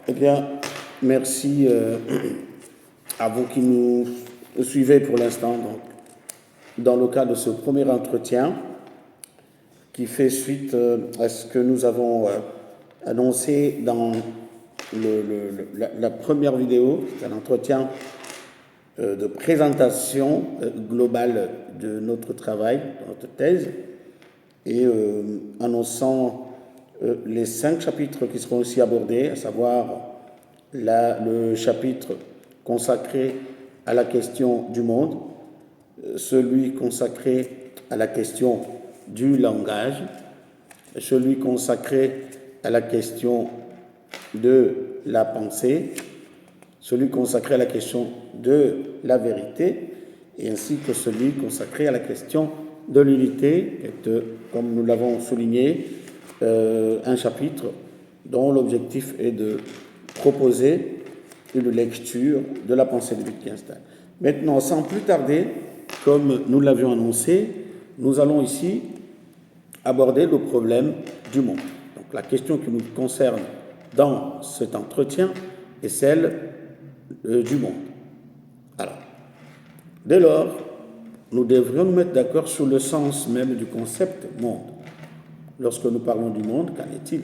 Eh bien, merci à vous qui nous suivez pour l'instant. Donc, dans le cadre de ce premier entretien qui fait suite à ce que nous avons annoncé dans la première vidéo, c'est un entretien de présentation globale de notre travail, de notre thèse, et annonçant les 5 chapitres qui seront aussi abordés, à savoir le chapitre consacré à la question du monde, celui consacré à la question du langage, celui consacré à la question de la pensée, celui consacré à la question de la vérité, et ainsi que celui consacré à la question de l'unité, comme nous l'avons souligné, un chapitre dont l'objectif est de proposer une lecture de la pensée de Wittgenstein. Maintenant, sans plus tarder, comme nous l'avions annoncé, nous allons ici aborder le problème du monde. Donc la question qui nous concerne dans cet entretien est celle du monde. Alors, dès lors, nous devrions nous mettre d'accord sur le sens même du concept monde. Lorsque nous parlons du monde, qu'en est-il?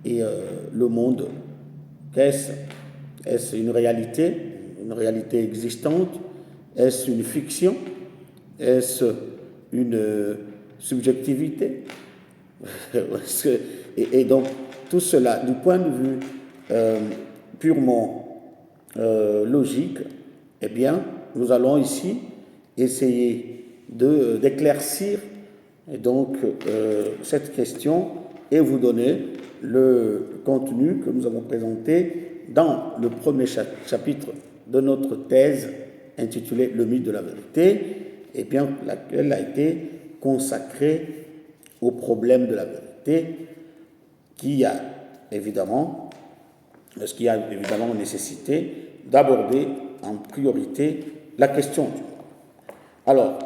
Et le monde, qu'est-ce? Est-ce une réalité existante? Est-ce une fiction? Est-ce une subjectivité? Et donc, tout cela, du point de vue purement logique, eh bien, nous allons ici essayer d'éclaircir donc cette question et vous donner le contenu que nous avons présenté dans le premier chapitre de notre thèse intitulée « Le mythe de la vérité », et bien laquelle a été consacrée au problème de la vérité qui a évidemment nécessité d'aborder en priorité la question du monde. Alors,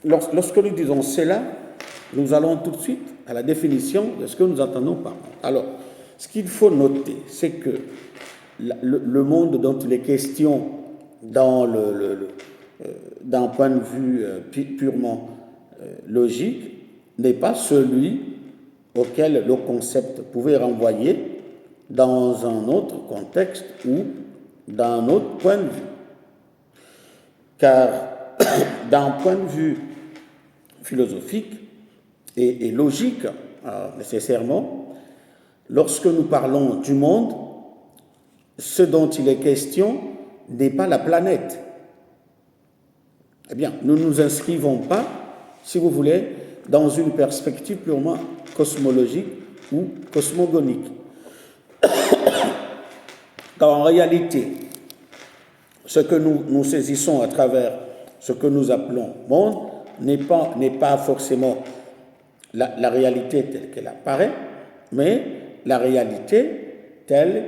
lorsque nous disons cela, nous allons tout de suite à la définition de ce que nous entendons par monde. Alors, ce qu'il faut noter, c'est que le monde dont il est question d'un point de vue purement logique n'est pas celui auquel le concept pouvait renvoyer dans un autre contexte ou d'un autre point de vue. Car d'un point de vue philosophique et logique, nécessairement, lorsque nous parlons du monde, ce dont il est question n'est pas la planète. Eh bien, nous ne nous inscrivons pas, si vous voulez, dans une perspective purement cosmologique ou cosmogonique. Car en réalité, ce que nous saisissons à travers ce que nous appelons monde n'est pas forcément la réalité telle qu'elle apparaît, mais la réalité telle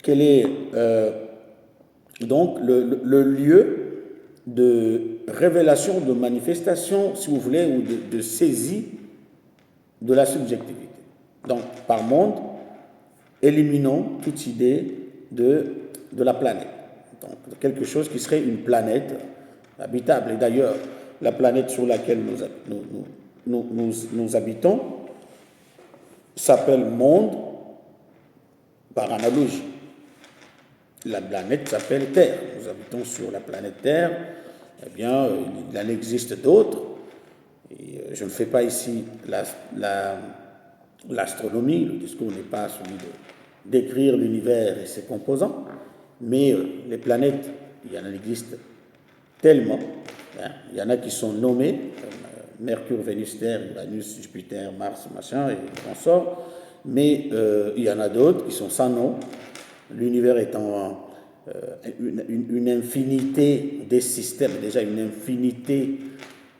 qu'elle est donc le lieu de révélation, de manifestation, si vous voulez, ou de saisie de la subjectivité. Donc, par monde, éliminons toute idée de la planète. Donc, quelque chose qui serait une planète habitable. Et d'ailleurs, la planète sur laquelle nous habitons s'appelle monde par analogie. La planète s'appelle Terre. Nous habitons sur la planète Terre. Eh bien, il en existe d'autres. Et je ne fais pas ici l'astronomie. Le discours n'est pas celui de décrire l'univers et ses composants. Mais les planètes, il y en existe tellement. Hein. Il y en a qui sont nommés, comme Mercure, Vénus, Terre, Uranus, Jupiter, Mars, machin, et on sort. Mais il y en a d'autres qui sont sans nom. L'univers étant une infinité des systèmes, déjà une infinité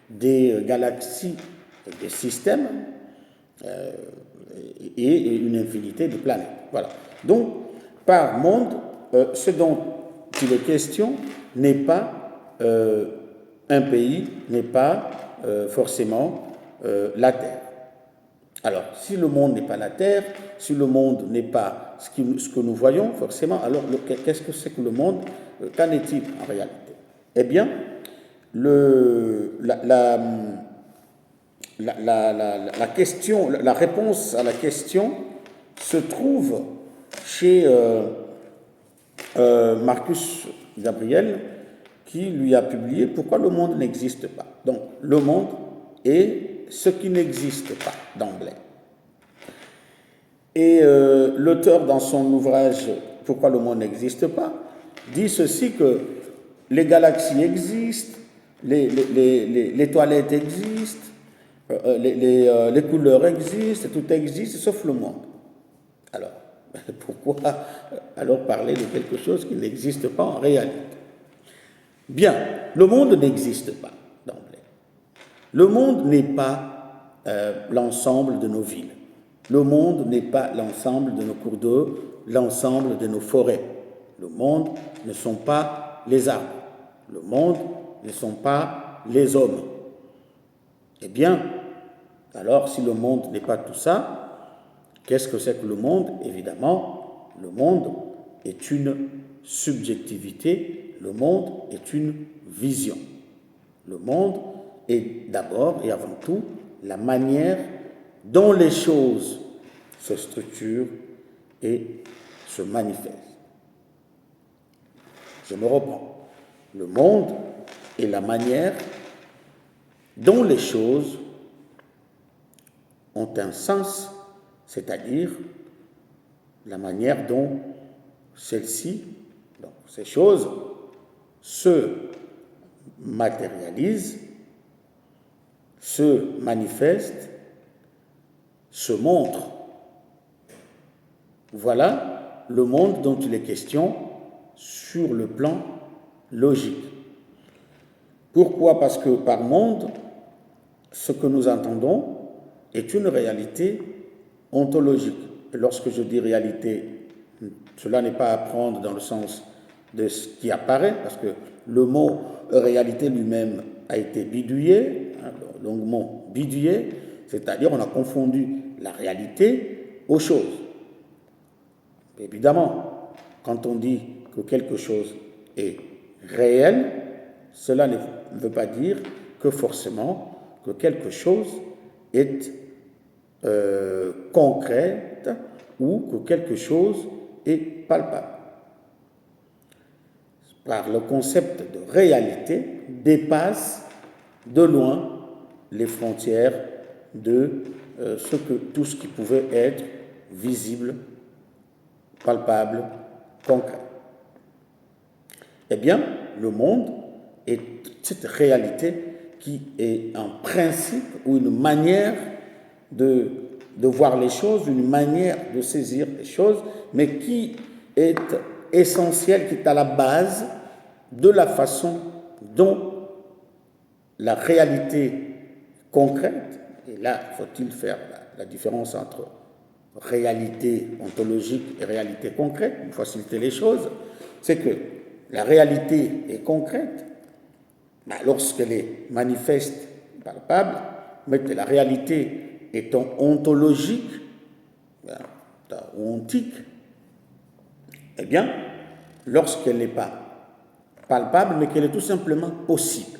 des galaxies, des systèmes, et une infinité de planètes. Voilà. Donc, par monde, ce dont il est question n'est pas un pays, n'est pas forcément la Terre. Alors, si le monde n'est pas la Terre, si le monde n'est pas ce que nous voyons, forcément, alors qu'est-ce que c'est que le monde? Qu'en est-il en réalité? Eh bien, la question, la réponse à la question se trouve chez Marcus Gabriel, qui lui a publié Pourquoi le monde n'existe pas. Donc, le monde est ce qui n'existe pas d'emblée. Et l'auteur, dans son ouvrage Pourquoi le monde n'existe pas, dit ceci, que les galaxies existent, les toilettes existent, les couleurs existent, tout existe, sauf le monde. Alors, pourquoi alors parler de quelque chose qui n'existe pas en réalité? Bien, le monde n'existe pas d'emblée. Le monde n'est pas l'ensemble de nos villes. Le monde n'est pas l'ensemble de nos cours d'eau, l'ensemble de nos forêts. Le monde ne sont pas les arbres. Le monde ne sont pas les hommes. Eh bien, alors si le monde n'est pas tout ça, qu'est-ce que c'est que le monde? Évidemment, le monde est une subjectivité, le monde est une vision. Le monde est d'abord et avant tout la manière dont les choses se structurent et se manifestent. Je me reprends. Le monde est la manière dont les choses ont un sens, c'est-à-dire la manière dont celles-ci, donc ces choses, se matérialisent, se manifestent, se montrent. Voilà le monde dont il est question sur le plan logique. Pourquoi? Parce que par monde, ce que nous entendons est une réalité ontologique. Et lorsque je dis réalité, cela n'est pas à prendre dans le sens de ce qui apparaît, parce que le mot réalité lui-même a été bidouillé, longuement bidouillé, c'est-à-dire on a confondu la réalité aux choses. Évidemment, quand on dit que quelque chose est réel, cela ne veut pas dire que forcément que quelque chose est concrète ou que quelque chose est palpable. Car le concept de réalité dépasse de loin les frontières de tout ce qui pouvait être visible, palpable, concret. Eh bien, le monde est cette réalité qui est un principe ou une manière de voir les choses, une manière de saisir les choses, mais qui est essentielle, qui est à la base de la façon dont la réalité concrète, et là, faut-il faire la différence entre réalité ontologique et réalité concrète, pour faciliter les choses, c'est que la réalité est concrète lorsqu'elle est manifeste, palpable, mais que la réalité étant ontologique, ou ontique, eh bien, lorsqu'elle n'est pas palpable, mais qu'elle est tout simplement possible.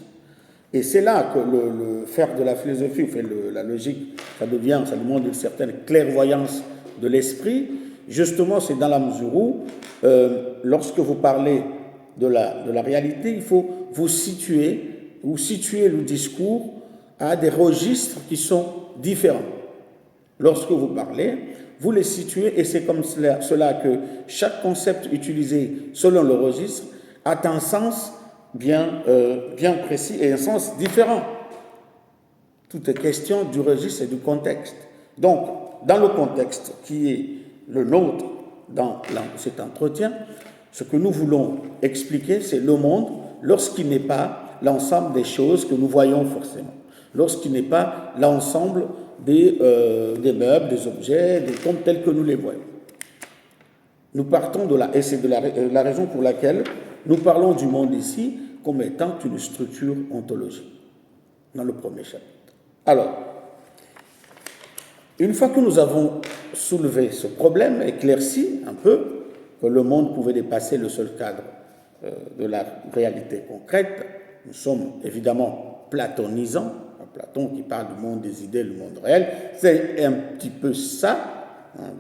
Et c'est là que le faire de la philosophie, la logique, ça demande une certaine clairvoyance de l'esprit. Justement, c'est dans la mesure où, lorsque vous parlez de la réalité, il faut vous situer le discours à des registres qui sont différents. Lorsque vous parlez, vous les situez, et c'est comme cela que chaque concept utilisé selon le registre a un sens bien précis et un sens différent. Tout est question du registre et du contexte. Donc, dans le contexte qui est le nôtre dans cet entretien, ce que nous voulons expliquer, c'est le monde lorsqu'il n'est pas l'ensemble des choses que nous voyons forcément, lorsqu'il n'est pas l'ensemble des meubles, des objets, des comptes tels que nous les voyons. Nous partons de là, et c'est la raison pour laquelle nous parlons du monde ici comme étant une structure ontologique, dans le premier chapitre. Alors, Une fois que nous avons soulevé ce problème, éclairci un peu, que le monde pouvait dépasser le seul cadre de la réalité concrète, nous sommes évidemment platonisants, Platon qui parle du monde des idées, le monde réel, c'est un petit peu ça, hein,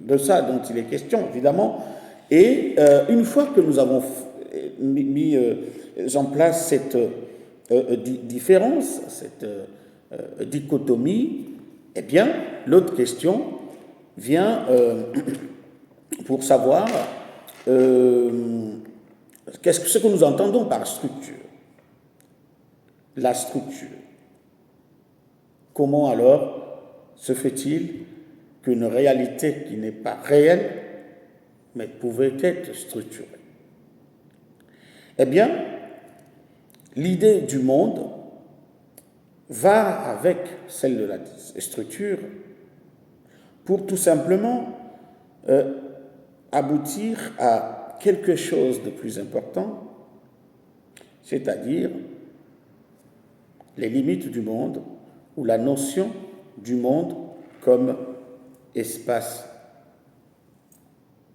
de ça dont il est question, évidemment. Et une fois que nous avons mis en place cette différence, cette dichotomie, eh bien, l'autre question vient pour savoir qu'est-ce que, ce que nous entendons par structure. La structure. Comment alors se fait-il qu'une réalité qui n'est pas réelle, mais pouvait être structurée? Eh bien, l'idée du monde va avec celle de la structure pour tout simplement aboutir à quelque chose de plus important, c'est-à-dire les limites du monde ou la notion du monde comme espace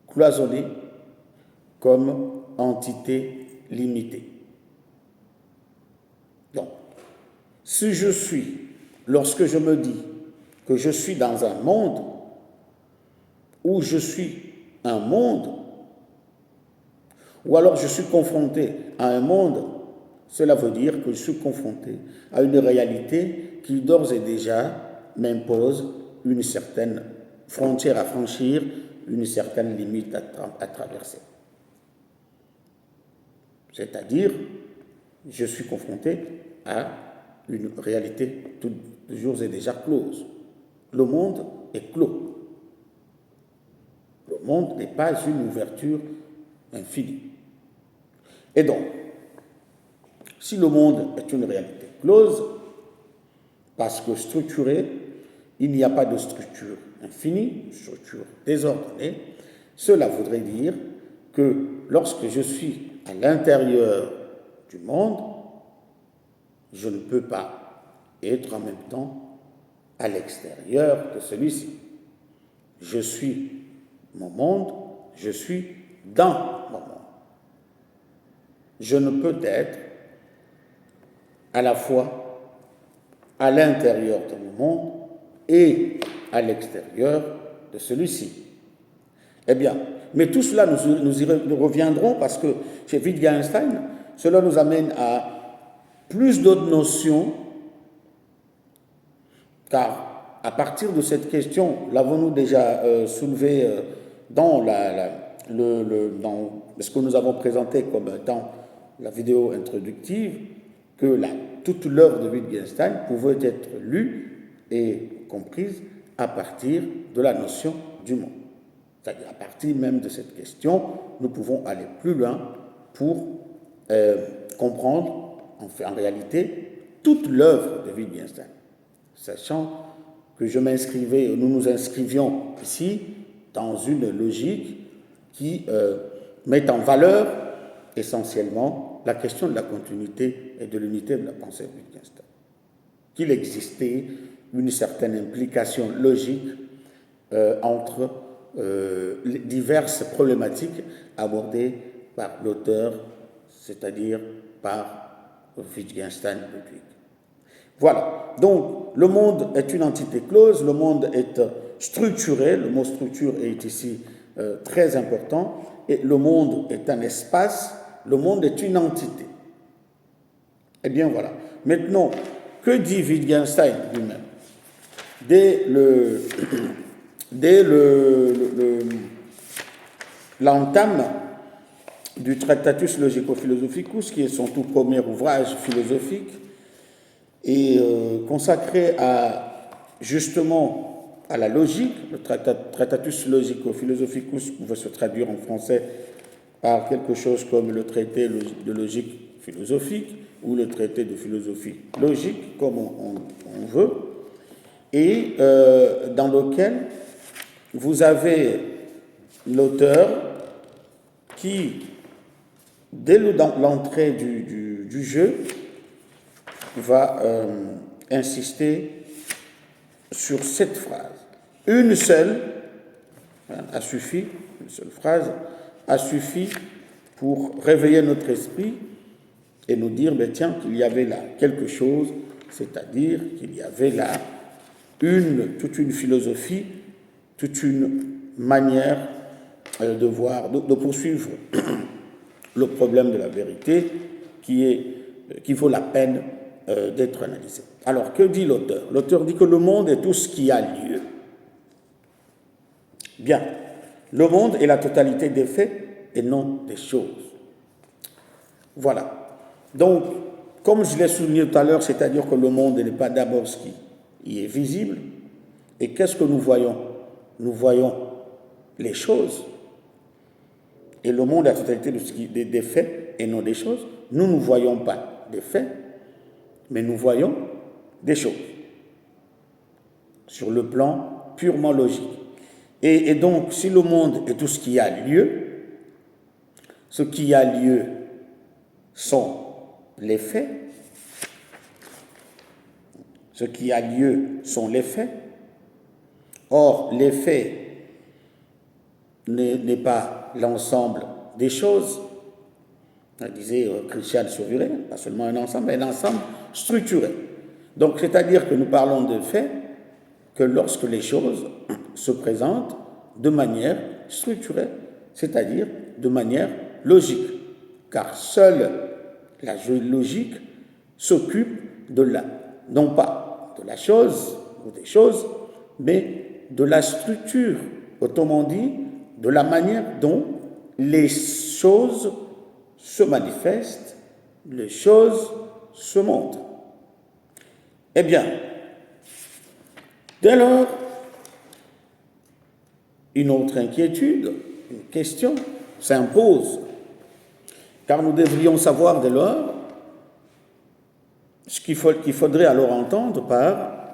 cloisonné, comme entité limitée. Donc, si je suis, lorsque je me dis que je suis dans un monde où je suis un monde, ou alors je suis confronté à un monde, cela veut dire que je suis confronté à une réalité qui d'ores et déjà m'impose une certaine frontière à franchir, une certaine limite à traverser. C'est-à-dire, je suis confronté à une réalité toujours et déjà close. Le monde est clos. Le monde n'est pas une ouverture infinie. Et donc, si le monde est une réalité close, parce que structuré, il n'y a pas de structure infinie, une structure désordonnée, cela voudrait dire que lorsque je suis à l'intérieur du monde, je ne peux pas être en même temps à l'extérieur de celui-ci. Je suis mon monde, je suis dans mon monde. Je ne peux être à la fois à l'intérieur de mon monde et à l'extérieur de celui-ci. Eh bien, mais tout cela, nous y reviendrons parce que chez Wittgenstein, cela nous amène à plus d'autres notions, car à partir de cette question, l'avons-nous déjà soulevé dans, dans ce que nous avons présenté comme dans la vidéo introductive, que toute l'œuvre de Wittgenstein pouvait être lue et comprise à partir de la notion du monde. C'est-à-dire, à partir même de cette question, nous pouvons aller plus loin pour comprendre, en réalité, toute l'œuvre de Wittgenstein, sachant que nous nous inscrivions ici dans une logique qui met en valeur essentiellement la question de la continuité et de l'unité de la pensée de Wittgenstein. Qu'il existait une certaine implication logique entre les diverses problématiques abordées par l'auteur, c'est-à-dire par Wittgenstein Ludwig. Voilà, donc le monde est une entité close, le monde est structuré, le mot structure est ici très important, et le monde est un espace, le monde est une entité. Eh bien voilà, maintenant, que dit Wittgenstein lui-même? Dès l'entame du Tractatus Logico-Philosophicus, qui est son tout premier ouvrage philosophique, et consacré justement à la logique. Le Tractatus Logico-Philosophicus pouvait se traduire en français par quelque chose comme le traité de logique philosophique ou le traité de philosophie logique, comme on veut, et dans lequel vous avez l'auteur qui, dès l'entrée du jeu, va insister sur cette phrase. Une seule a suffi, une seule phrase a suffi pour réveiller notre esprit et nous dire, ben tiens, qu'il y avait là quelque chose, c'est-à-dire qu'il y avait là toute une philosophie, toute une manière de voir, de poursuivre le problème de la vérité qui vaut la peine d'être analysé. Alors, que dit l'auteur? L'auteur dit que le monde est tout ce qui a lieu. Bien, le monde est la totalité des faits et non des choses. Voilà. Donc, comme je l'ai souligné tout à l'heure, c'est-à-dire que le monde n'est pas d'abord ce qui est visible. Et qu'est-ce que nous voyons? Nous voyons les choses. Et le monde est la totalité des faits et non des choses. Nous ne voyons pas des faits, mais nous voyons des choses. Sur le plan purement logique. Et donc, si le monde est tout ce qui a lieu, ce qui a lieu sont les faits. Ce qui a lieu sont les faits. Or, les faits n'est pas l'ensemble des choses. Disait Christian Sauviré, pas seulement un ensemble, mais un ensemble structuré. Donc, c'est-à-dire que nous parlons de faits que lorsque les choses se présentent de manière structurée, c'est-à-dire de manière logique, car seule la logique s'occupe non pas de la chose ou des choses, mais de la structure, autrement dit, de la manière dont les choses se manifestent, les choses se montrent. Eh bien, dès lors, une autre inquiétude, une question s'impose, car nous devrions savoir dès lors ce qu'il faudrait alors entendre par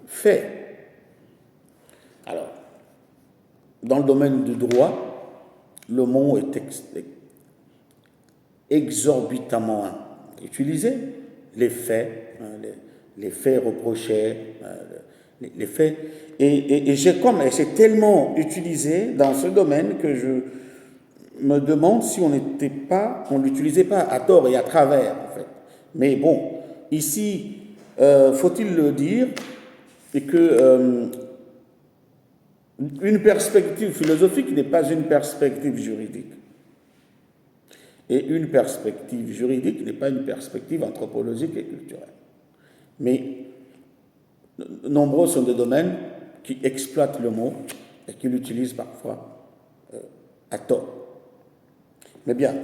fait. Alors, dans le domaine du droit, le mot est exorbitamment utilisé, les faits, les faits reprochés, les faits. Et c'est tellement utilisé dans ce domaine que je me demande si on ne l'utilisait pas à tort et à travers, en fait. Mais bon, ici, faut-il le dire, et que une perspective philosophique n'est pas une perspective juridique. Et une perspective juridique n'est pas une perspective anthropologique et culturelle. Mais nombreux sont des domaines qui exploitent le mot et qui l'utilisent parfois à tort. Mais bien,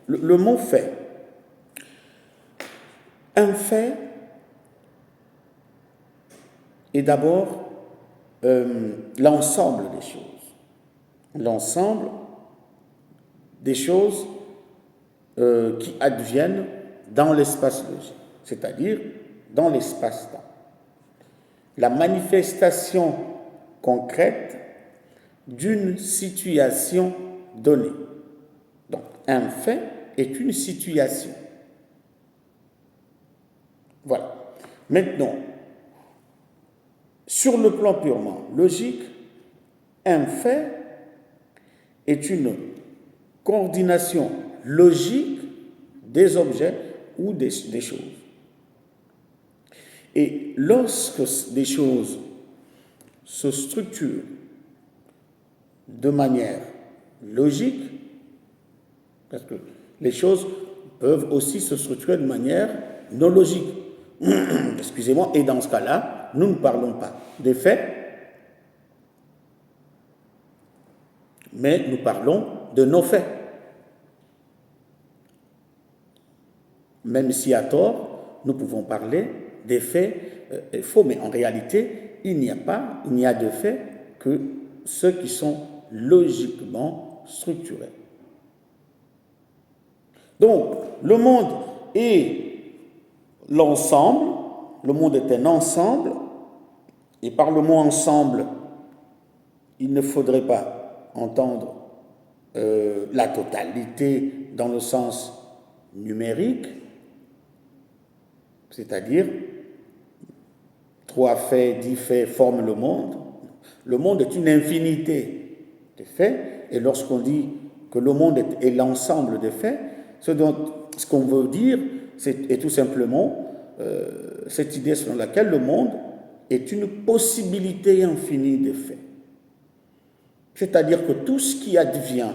le mot fait. Un fait est d'abord l'ensemble des choses. L'ensemble des choses qui adviennent dans l'espace logique, c'est-à-dire dans l'espace-temps. La manifestation concrète d'une situation donnée. Donc, un fait est une situation. Voilà. Maintenant, sur le plan purement logique, un fait est une coordination logique des objets ou des choses. Et lorsque des choses se structurent de manière logique, parce que les choses peuvent aussi se structurer de manière non logique. Excusez-moi, et dans ce cas-là, nous ne parlons pas des faits, mais nous parlons de nos faits. Même si à tort, nous pouvons parler des faits faux, mais en réalité, il n'y a de faits que ceux qui sont logiquement structurés. Donc, le monde est l'ensemble, le monde est un ensemble, et par le mot ensemble, il ne faudrait pas entendre la totalité dans le sens numérique, c'est-à-dire trois faits, 10 faits forment le monde. Le monde est une infinité de faits, et lorsqu'on dit que le monde est l'ensemble des faits, ce qu'on veut dire, est tout simplement cette idée selon laquelle le monde est une possibilité infinie de faits. C'est-à-dire que tout ce qui advient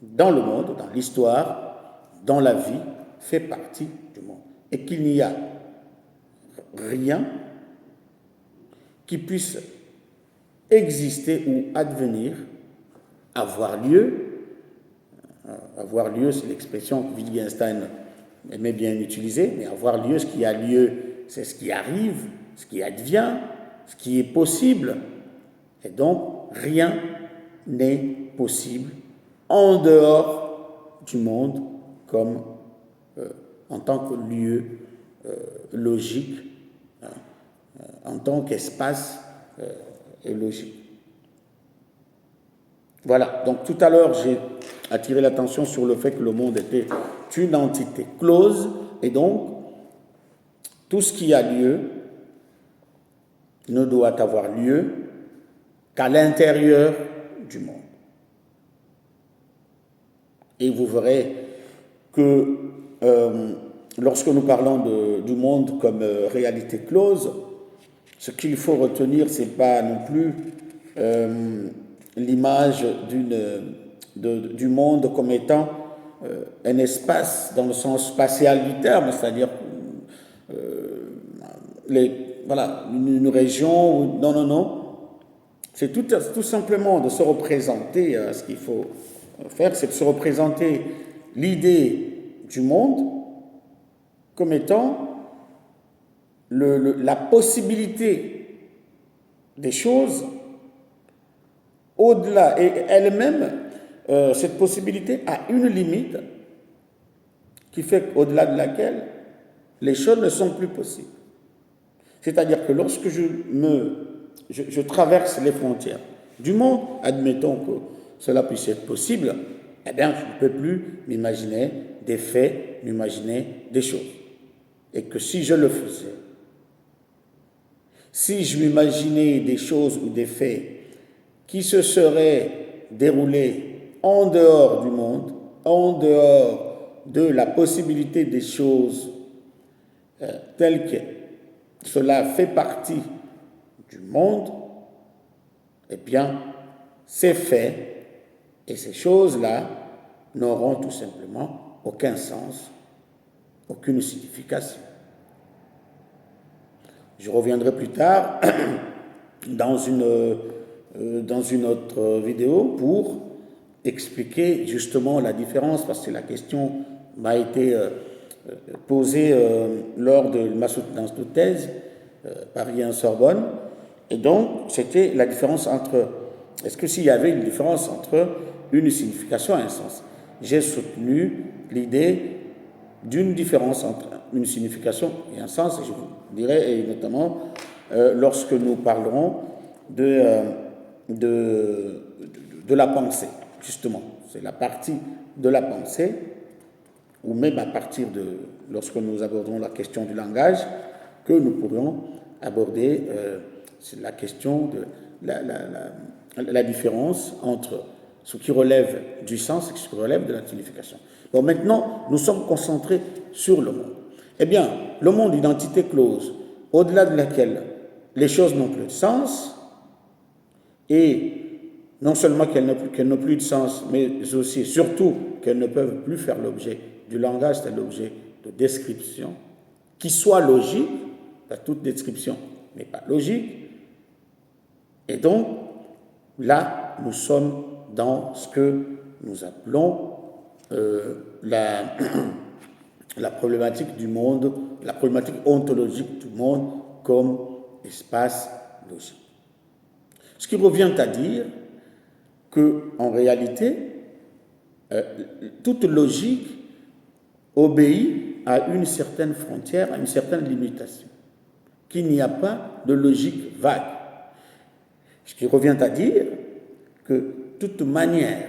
dans le monde, dans l'histoire, dans la vie, fait partie du monde. Et qu'il n'y a rien qui puisse exister ou advenir, avoir lieu. Avoir lieu, c'est l'expression que Wittgenstein aimait bien utiliser, mais avoir lieu, ce qui a lieu, c'est ce qui arrive, ce qui advient, ce qui est possible. Et donc, rien n'est possible en dehors du monde comme en tant que lieu logique, en tant qu'espace logique. Voilà, donc tout à l'heure, j'ai attiré l'attention sur le fait que le monde était une entité close, et donc, tout ce qui a lieu ne doit avoir lieu qu'à l'intérieur du monde. Et vous verrez que lorsque nous parlons du monde comme réalité close, ce qu'il faut retenir, ce n'est pas non plus l'image du monde comme étant un espace dans le sens spatial du terme, c'est-à-dire une région. Non. C'est tout simplement de se représenter, ce qu'il faut faire, c'est de se représenter l'idée du monde comme étant la possibilité des choses au-delà, et elle-même, cette possibilité a une limite qui fait qu'au-delà de laquelle les choses ne sont plus possibles. C'est-à-dire que lorsque je traverse les frontières du monde, admettons que cela puisse être possible, eh bien, je ne peux plus m'imaginer des faits, m'imaginer des choses. Et que si je le faisais, si je m'imaginais des choses ou des faits qui se seraient déroulés en dehors du monde, en dehors de la possibilité des choses telles que cela fait partie du monde, eh bien, ces faits et ces choses-là n'auront tout simplement aucun sens, aucune signification. Je reviendrai plus tard dans une autre vidéo pour expliquer justement la différence, parce que la question m'a été posée lors de ma soutenance de thèse Paris-Sorbonne, et donc c'était la différence entre, est-ce que s'il y avait une différence entre une signification et un sens. J'ai soutenu l'idée d'une différence entre une signification et un sens, et je vous dirais, et notamment lorsque nous parlerons de la pensée, justement. C'est la partie de la pensée, ou même à partir lorsque nous aborderons la question du langage, que nous pourrions aborder la question de la différence entre ce qui relève du sens et ce qui relève de la signification. Bon, maintenant, nous sommes concentrés sur le monde. Eh bien, le monde, une entité close, au-delà de laquelle les choses n'ont plus de sens, et non seulement qu'elles n'ont plus de sens, mais aussi, surtout, qu'elles ne peuvent plus faire l'objet du langage, c'est l'objet de description, qui soit logique, toute description n'est pas logique, et donc, là, nous sommes dans ce que nous appelons la problématique du monde, la problématique ontologique du monde comme espace logique. Ce qui revient à dire qu'en réalité, toute logique obéit à une certaine frontière, à une certaine limitation, qu'il n'y a pas de logique vague. Ce qui revient à dire que toute manière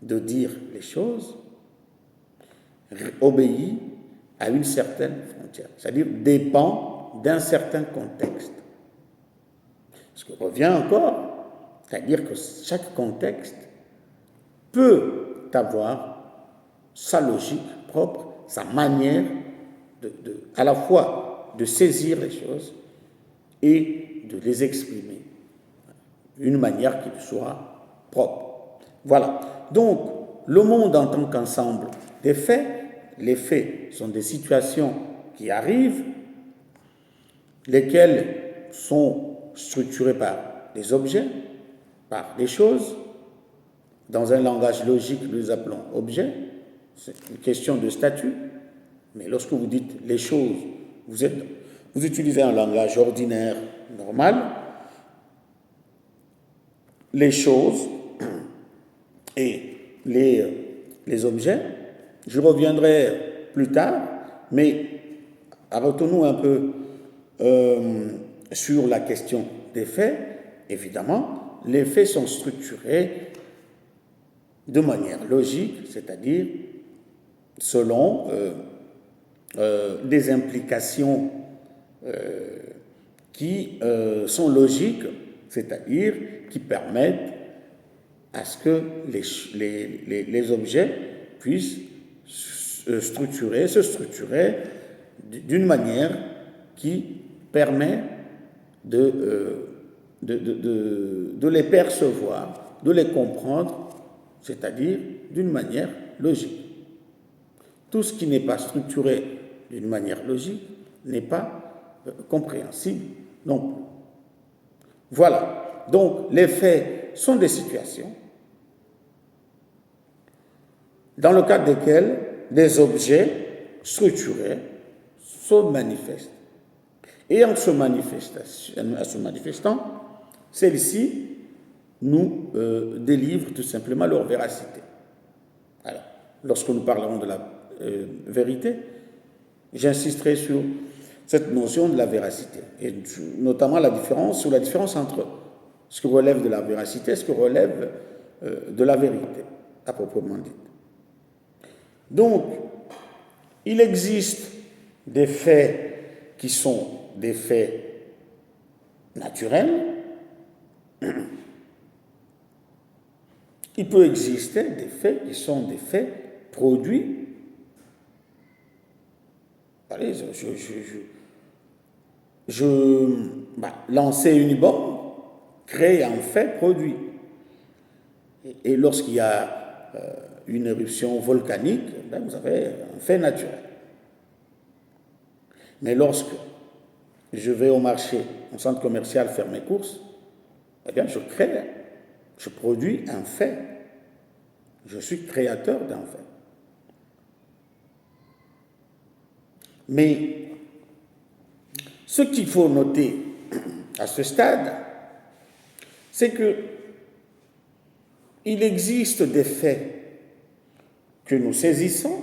de dire les choses obéit à une certaine frontière, c'est-à-dire dépend d'un certain contexte. Ce qui revient encore, c'est-à-dire que chaque contexte peut avoir sa logique propre, sa manière à la fois de saisir les choses et de les exprimer d'une manière qui soit propre. Voilà. Donc, le monde en tant qu'ensemble des faits, les faits sont des situations qui arrivent, lesquelles sont structurées par des objets, par des choses. Dans un langage logique, nous les appelons objets. C'est une question de statut. Mais lorsque vous dites les choses, vous utilisez un langage ordinaire, normal. Les choses et les objets, je reviendrai plus tard, mais arrêtons-nous un peu sur la question des faits. Évidemment, les faits sont structurés de manière logique, c'est-à-dire selon des implications qui sont logiques, c'est-à-dire qui permettent à ce que les objets puissent se structurer d'une manière qui permet de les percevoir, de les comprendre, c'est-à-dire d'une manière logique. Tout ce qui n'est pas structuré d'une manière logique n'est pas compréhensible non plus. Voilà. Donc, les faits sont des situations dans le cadre desquelles des objets structurés se manifestent. Et en se manifestant, celles-ci nous délivrent tout simplement leur véracité. Alors, lorsque nous parlerons de la vérité, j'insisterai sur cette notion de la véracité, et notamment la différence entre ce qui relève de la véracité et ce qui relève de la vérité, à proprement dit. Donc, il existe des faits qui sont des faits naturels. Il peut exister des faits qui sont des faits produits. Allez, lancer une bombe crée un fait produit. Et lorsqu'il y a une éruption volcanique, là, vous avez un fait naturel. Mais lorsque je vais au marché, au centre commercial faire mes courses, eh bien, je produis un fait. Je suis créateur d'un fait. Mais ce qu'il faut noter à ce stade, c'est que il existe des faits que nous saisissons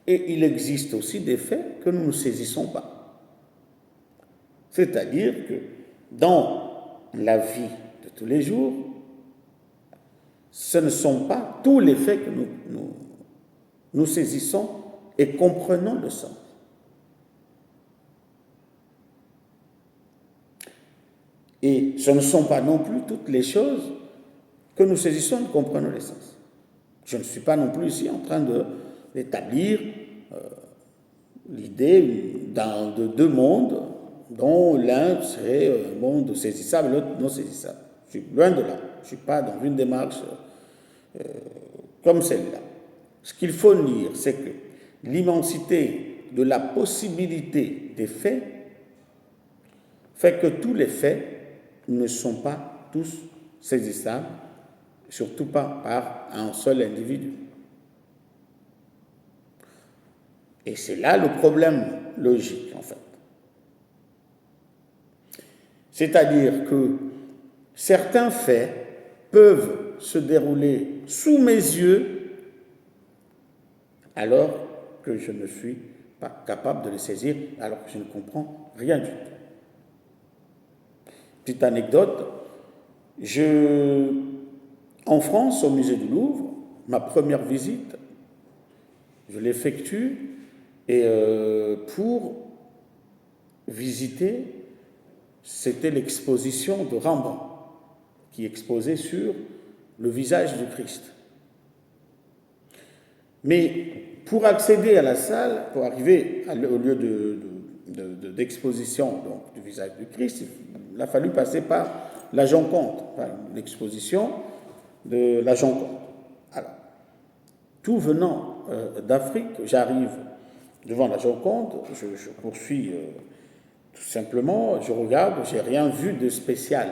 et il existe aussi des faits que nous ne saisissons pas. C'est-à-dire que dans la vie de tous les jours, ce ne sont pas tous les faits que nous saisissons et comprenons le sens. Et ce ne sont pas non plus toutes les choses que nous saisissons et comprenons le sens. Je ne suis pas non plus ici en train d'établir l'idée de deux mondes dont l'un serait un monde saisissable et l'autre non saisissable. Je suis loin de là. Je ne suis pas dans une démarche comme celle-là. Ce qu'il faut dire, c'est que l'immensité de la possibilité des faits fait que tous les faits ne sont pas tous saisissables, surtout pas par un seul individu. Et c'est là le problème logique, en fait. C'est-à-dire que certains faits peuvent se dérouler sous mes yeux alors que je ne suis pas capable de les saisir, alors que je ne comprends rien du tout. Petite anecdote, en France, au musée du Louvre, ma première visite, je l'effectue Et pour visiter, c'était l'exposition de Rembrandt qui exposait sur le visage du Christ. Mais pour accéder à la salle, pour arriver au lieu d'exposition donc, du visage du Christ, il a fallu passer par la Joconde, enfin, l'exposition de la Joconde. Alors, tout venant d'Afrique, j'arrive devant la Joconde, je poursuis tout simplement, je regarde, j'ai rien vu de spécial.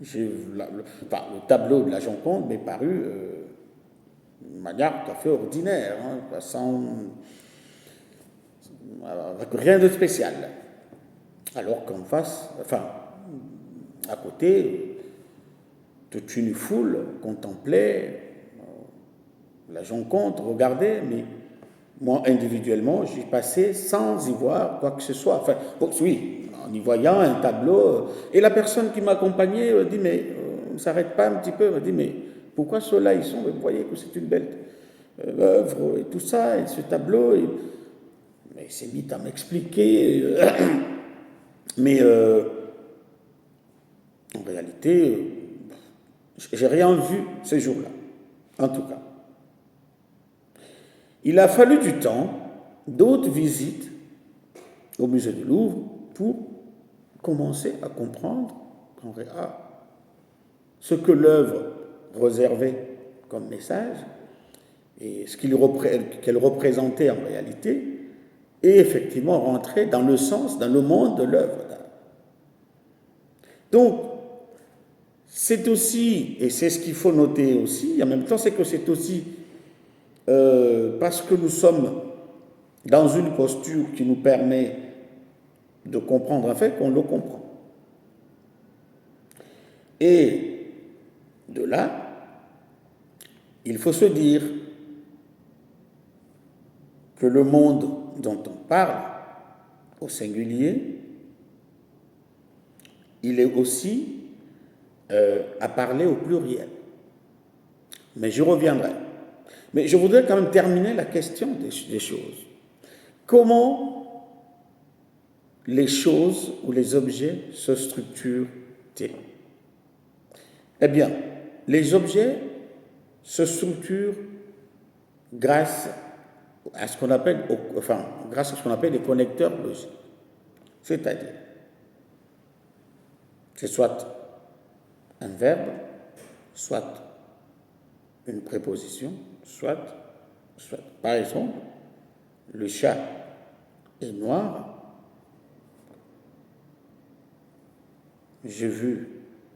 Le tableau de la Joconde m'est paru de manière tout à fait ordinaire, avec rien de spécial. Alors qu'en face, à côté, toute une foule contemplait la Joconde, regardait, mais moi, individuellement, j'y passais sans y voir quoi que ce soit. Enfin, oui, en y voyant un tableau. Et la personne qui m'accompagnait me dit, mais on ne s'arrête pas un petit peu, me dit, mais pourquoi ceux-là, ils sont, vous voyez que c'est une belle œuvre et tout ça, et ce tableau. Mais il s'est mis à m'expliquer. Mais en réalité, j'ai rien vu ces jours-là, en tout cas. Il a fallu du temps, d'autres visites au musée du Louvre pour commencer à comprendre ce que l'œuvre réservait comme message et ce qu'elle représentait en réalité, et effectivement rentrer dans le sens, dans le monde de l'œuvre d'art. Donc, c'est aussi, et c'est ce qu'il faut noter aussi, en même temps, c'est que c'est aussi parce que nous sommes dans une posture qui nous permet de comprendre un fait qu'on le comprend. Et de là, il faut se dire que le monde dont on parle, au singulier, il est aussi à parler au pluriel. Mais je reviendrai. Mais je voudrais quand même terminer la question des choses. Comment les choses ou les objets se structurent-ils? Eh bien, les objets se structurent grâce à ce qu'on appelle les connecteurs logiques. C'est-à-dire, c'est soit un verbe, soit une préposition, soit. Par exemple, le chat est noir. J'ai vu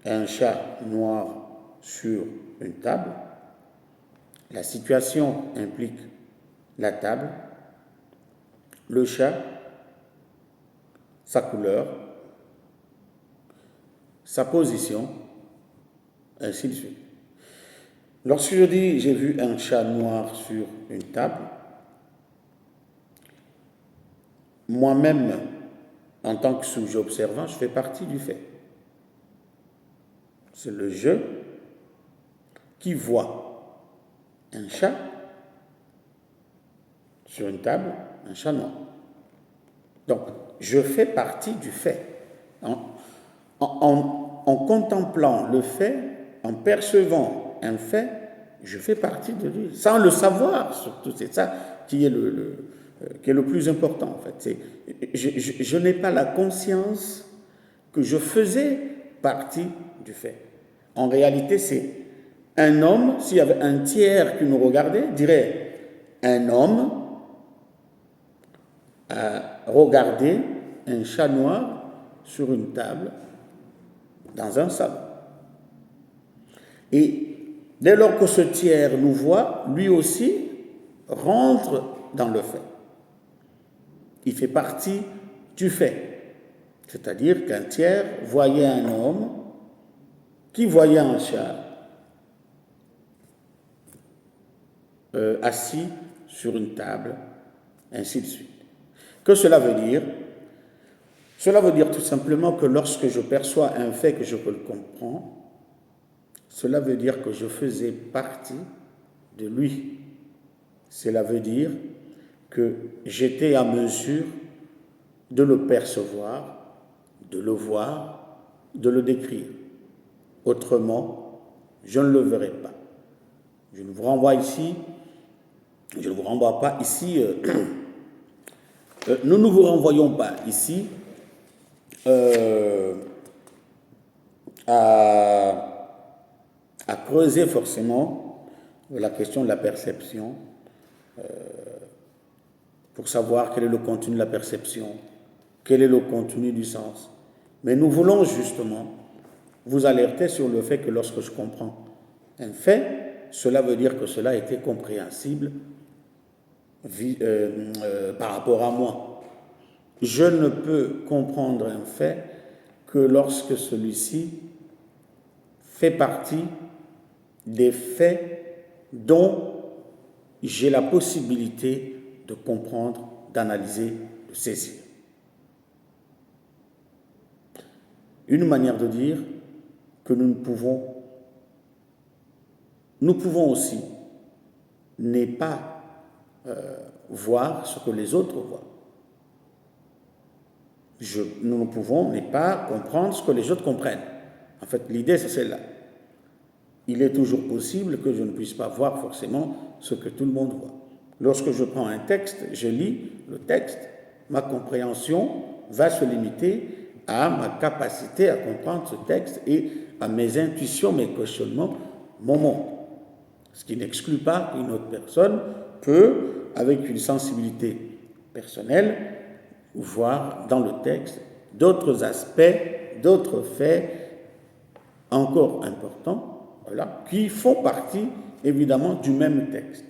un chat noir sur une table. La situation implique la table, le chat, sa couleur, sa position, ainsi de suite. Lorsque je dis j'ai vu un chat noir sur une table, moi-même, en tant que sujet observant, je fais partie du fait. C'est le je qui voit un chat sur une table, un chat noir. Donc, je fais partie du fait. En contemplant le fait, en percevant un fait, je fais partie de lui, sans le savoir surtout. C'est ça qui est le plus important en fait. Je n'ai pas la conscience que je faisais partie du fait. En réalité, c'est un homme, s'il y avait un tiers qui nous regardait, dirait un homme a regardé un chat noir sur une table dans un salon. Et dès lors que ce tiers nous voit, lui aussi rentre dans le fait. Il fait partie du fait. C'est-à-dire qu'un tiers voyait un homme qui voyait un chat assis sur une table, ainsi de suite. Que cela veut dire? Cela veut dire tout simplement que lorsque je perçois un fait que je le comprends, cela veut dire que je faisais partie de lui. Cela veut dire que j'étais à mesure de le percevoir, de le voir, de le décrire. Autrement, je ne le verrai pas. Je ne vous renvoie ici, je ne vous renvoie pas ici, nous ne vous renvoyons pas ici à creuser forcément la question de la perception pour savoir quel est le contenu de la perception, quel est le contenu du sens. Mais nous voulons justement vous alerter sur le fait que lorsque je comprends un fait, cela veut dire que cela a été compréhensible par rapport à moi. Je ne peux comprendre un fait que lorsque celui-ci fait partie des faits dont j'ai la possibilité de comprendre, d'analyser, de saisir. Une manière de dire que nous pouvons aussi ne pas voir ce que les autres voient. Nous ne pouvons ne pas comprendre ce que les autres comprennent. En fait, l'idée, c'est celle-là. Il est toujours possible que je ne puisse pas voir forcément ce que tout le monde voit. Lorsque je prends un texte, je lis le texte, ma compréhension va se limiter à ma capacité à comprendre ce texte et à mes intuitions, mes questionnements, mon monde. Ce qui n'exclut pas qu'une autre personne peut, avec une sensibilité personnelle, voir dans le texte d'autres aspects, d'autres faits encore importants, voilà, qui font partie évidemment du même texte.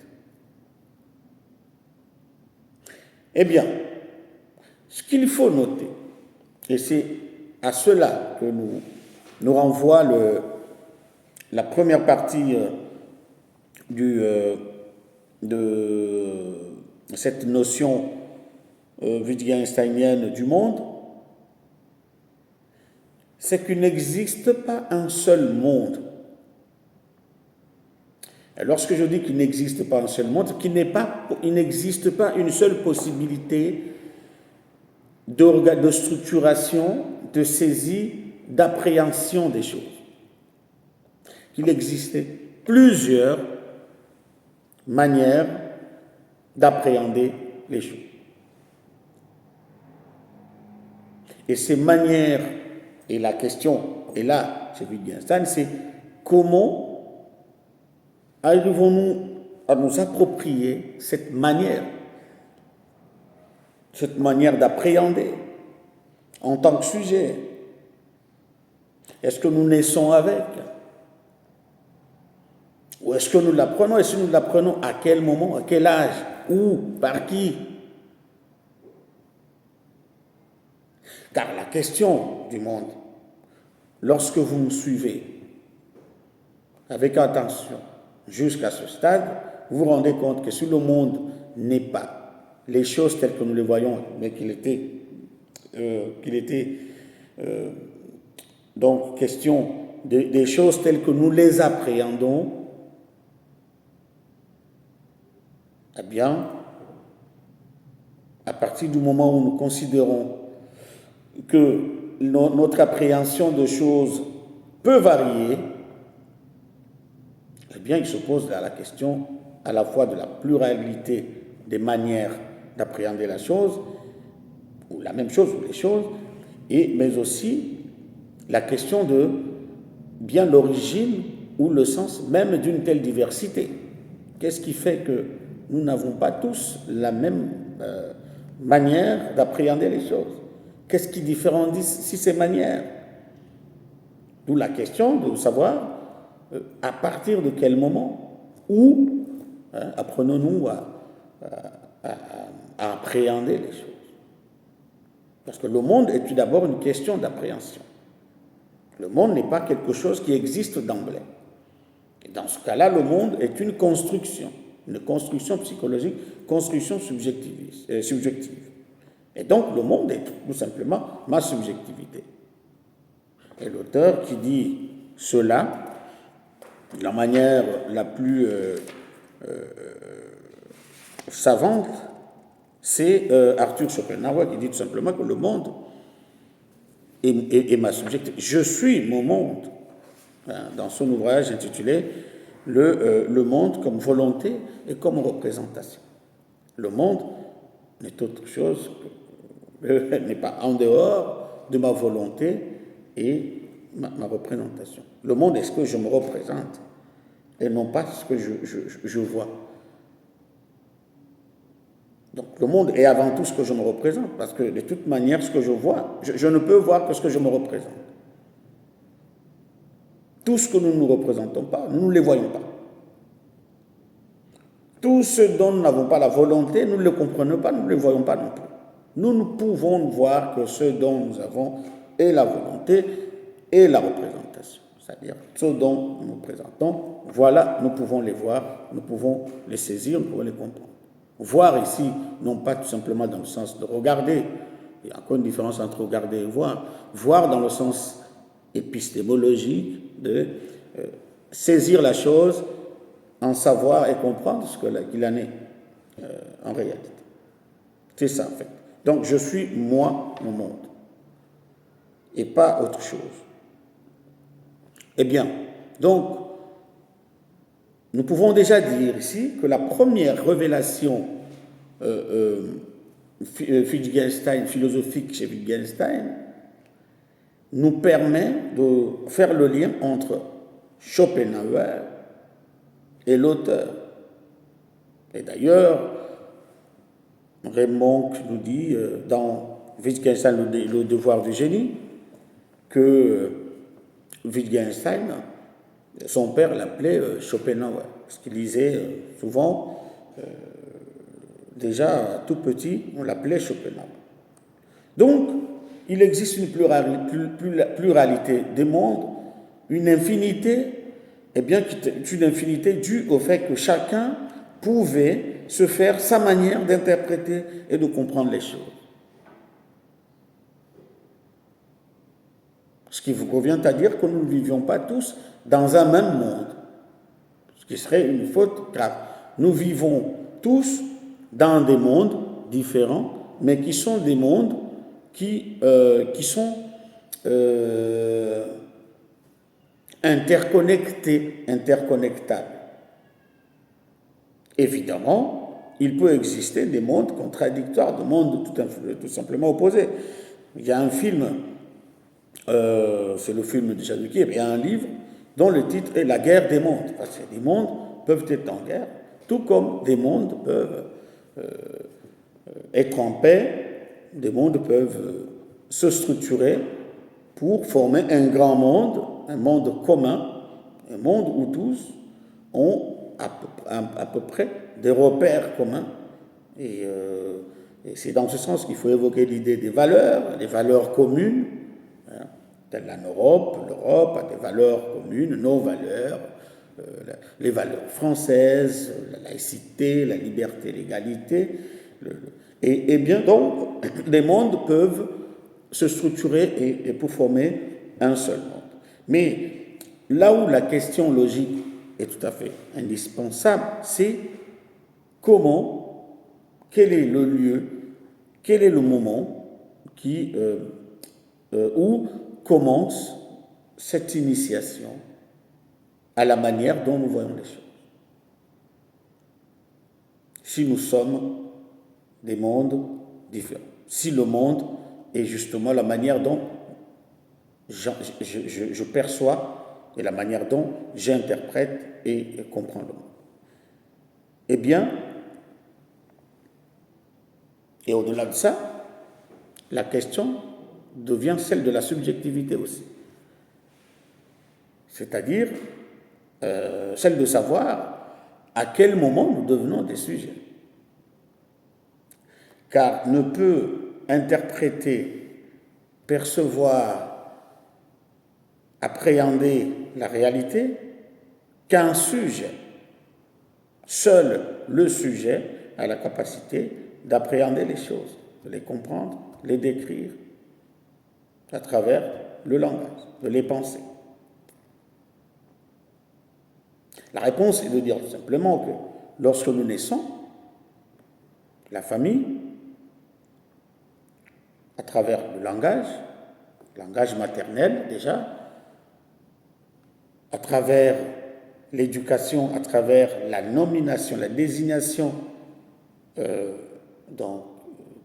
Eh bien, ce qu'il faut noter, et c'est à cela que nous renvoie la première partie de cette notion wittgensteinienne du monde, c'est qu'il n'existe pas un seul monde. Et lorsque je dis qu'il n'existe pas un seul monde, il n'existe pas une seule possibilité de structuration, de saisie, d'appréhension des choses. Qu'il existait plusieurs manières d'appréhender les choses. Et ces manières, et la question est là, chez Wittgenstein, c'est comment arrivons-nous à nous approprier cette manière d'appréhender en tant que sujet. Est-ce que nous naissons avec? Ou est-ce que nous l'apprenons? Est-ce que nous l'apprenons à quel moment? À quel âge? Où? Par qui? Car la question du monde, lorsque vous me suivez avec attention jusqu'à ce stade, vous vous rendez compte que si le monde n'est pas les choses telles que nous les voyons, mais qu'il était donc question des choses telles que nous les appréhendons, eh bien, à partir du moment où nous considérons que notre appréhension de choses peut varier, eh bien, il se pose là la question à la fois de la pluralité des manières d'appréhender la chose, ou la même chose, ou les choses, mais aussi la question de bien l'origine ou le sens même d'une telle diversité. Qu'est-ce qui fait que nous n'avons pas tous la même manière d'appréhender les choses? Qu'est-ce qui différencie ces manières? D'où la question de savoir à partir de quel moment, où apprenons-nous à appréhender les choses. Parce que le monde est tout d'abord une question d'appréhension. Le monde n'est pas quelque chose qui existe d'emblée. Et dans ce cas-là, le monde est une construction psychologique, construction subjective. Et donc, le monde est tout simplement ma subjectivité. Et l'auteur qui dit cela, de la manière la plus savante, C'est Arthur Schopenhauer qui dit tout simplement que le monde est ma subjectivité. Je suis mon monde. Dans son ouvrage intitulé le monde comme volonté et comme représentation. Le monde n'est autre chose n'est pas en dehors de ma volonté et ma représentation. Le monde est ce que je me représente et non pas ce que je vois. Donc le monde est avant tout ce que je me représente, parce que de toute manière, ce que je vois, je ne peux voir que ce que je me représente. Tout ce que nous ne nous représentons pas, nous ne les voyons pas. Tout ce dont nous n'avons pas la volonté, nous ne le comprenons pas, nous ne le voyons pas non plus. Nous ne pouvons voir que ce dont nous avons est la volonté et la représentation. C'est-à-dire ce dont nous nous présentons, voilà, nous pouvons les voir, nous pouvons les saisir, nous pouvons les comprendre. Voir ici, non pas tout simplement dans le sens de regarder, il y a encore une différence entre regarder et voir. Voir dans le sens épistémologique de saisir la chose, en savoir et comprendre ce qu'il en est en réalité. C'est ça, en fait. Donc, je suis moi, mon monde, et pas autre chose. Eh bien, donc, nous pouvons déjà dire ici que la première révélation philosophique chez Wittgenstein nous permet de faire le lien entre Schopenhauer et l'auteur. Et d'ailleurs, Raymond nous dit dans Wittgenstein, le devoir du génie, que Wittgenstein, son père l'appelait Schopenhauer, parce qu'il lisait souvent, déjà tout petit, on l'appelait Schopenhauer. Donc, il existe une pluralité des mondes, une infinité, eh bien, une infinité due au fait que chacun pouvait se faire sa manière d'interpréter et de comprendre les choses. Ce qui vous convient à dire que nous ne vivions pas tous dans un même monde, ce qui serait une faute grave. Nous vivons tous dans des mondes différents, mais qui sont des mondes qui sont interconnectables. Évidemment, il peut exister des mondes contradictoires, des mondes tout simplement opposés. Il y a un film, c'est le film de Chaduki, il y a un livre dont le titre est La guerre des mondes. Parce que des mondes peuvent être en guerre, tout comme des mondes peuvent être en paix, des mondes peuvent se structurer pour former un grand monde, un monde commun, un monde où tous ont à peu près des repères communs. Et c'est dans ce sens qu'il faut évoquer l'idée des valeurs communes. Hein, telle l'Europe a des valeurs communes, nos valeurs, les valeurs françaises, la laïcité, la liberté, l'égalité. Et bien donc, les mondes peuvent se structurer et pour former un seul monde. Mais là où la question logique est tout à fait indispensable, c'est comment, quel est le lieu, quel est le moment où commence cette initiation à la manière dont nous voyons les choses. Si nous sommes des mondes différents, si le monde est justement la manière dont je perçois et la manière dont j'interprète et comprends le monde. Eh bien, et au-delà de ça, la question devient celle de la subjectivité aussi. C'est-à-dire celle de savoir à quel moment nous devenons des sujets. Car ne peut interpréter, percevoir, appréhender la réalité qu'un sujet. Seul le sujet a la capacité d'appréhender les choses, de les comprendre, les décrire à travers le langage, de les penser. La réponse est de dire tout simplement que lorsque nous naissons, la famille à travers le langage maternel déjà, à travers l'éducation, à travers la nomination, la désignation dans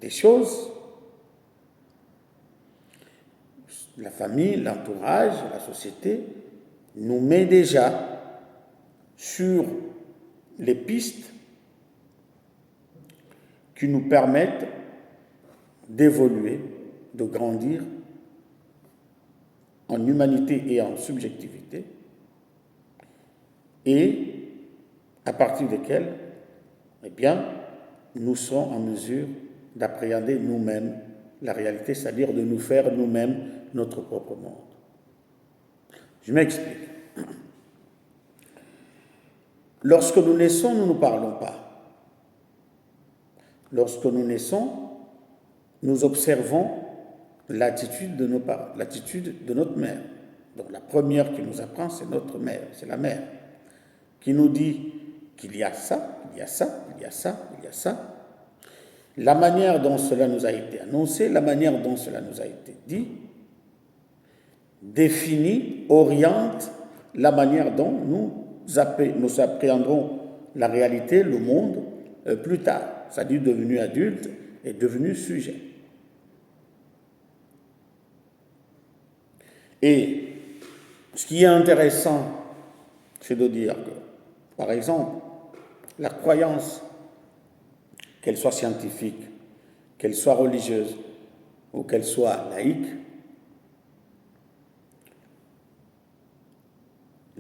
des choses, la famille, l'entourage, la société nous met déjà sur les pistes qui nous permettent d'évoluer, de grandir en humanité et en subjectivité, et à partir desquelles, eh bien, nous serons en mesure d'appréhender nous-mêmes la réalité, c'est-à-dire de nous faire nous-mêmes notre propre monde. Je m'explique. Lorsque nous naissons, nous ne parlons pas. Lorsque nous naissons, nous observons l'attitude de nos parents, l'attitude de notre mère. Donc la première qui nous apprend, c'est notre mère, c'est la mère, qui nous dit qu'il y a ça, il y a ça, il y a ça, il y a ça. La manière dont cela nous a été annoncé, la manière dont cela nous a été dit, définit, oriente la manière dont nous appréhendrons la réalité, le monde, plus tard, c'est-à-dire devenu adulte et devenu sujet. Et ce qui est intéressant, c'est de dire que, par exemple, la croyance, qu'elle soit scientifique, qu'elle soit religieuse ou qu'elle soit laïque,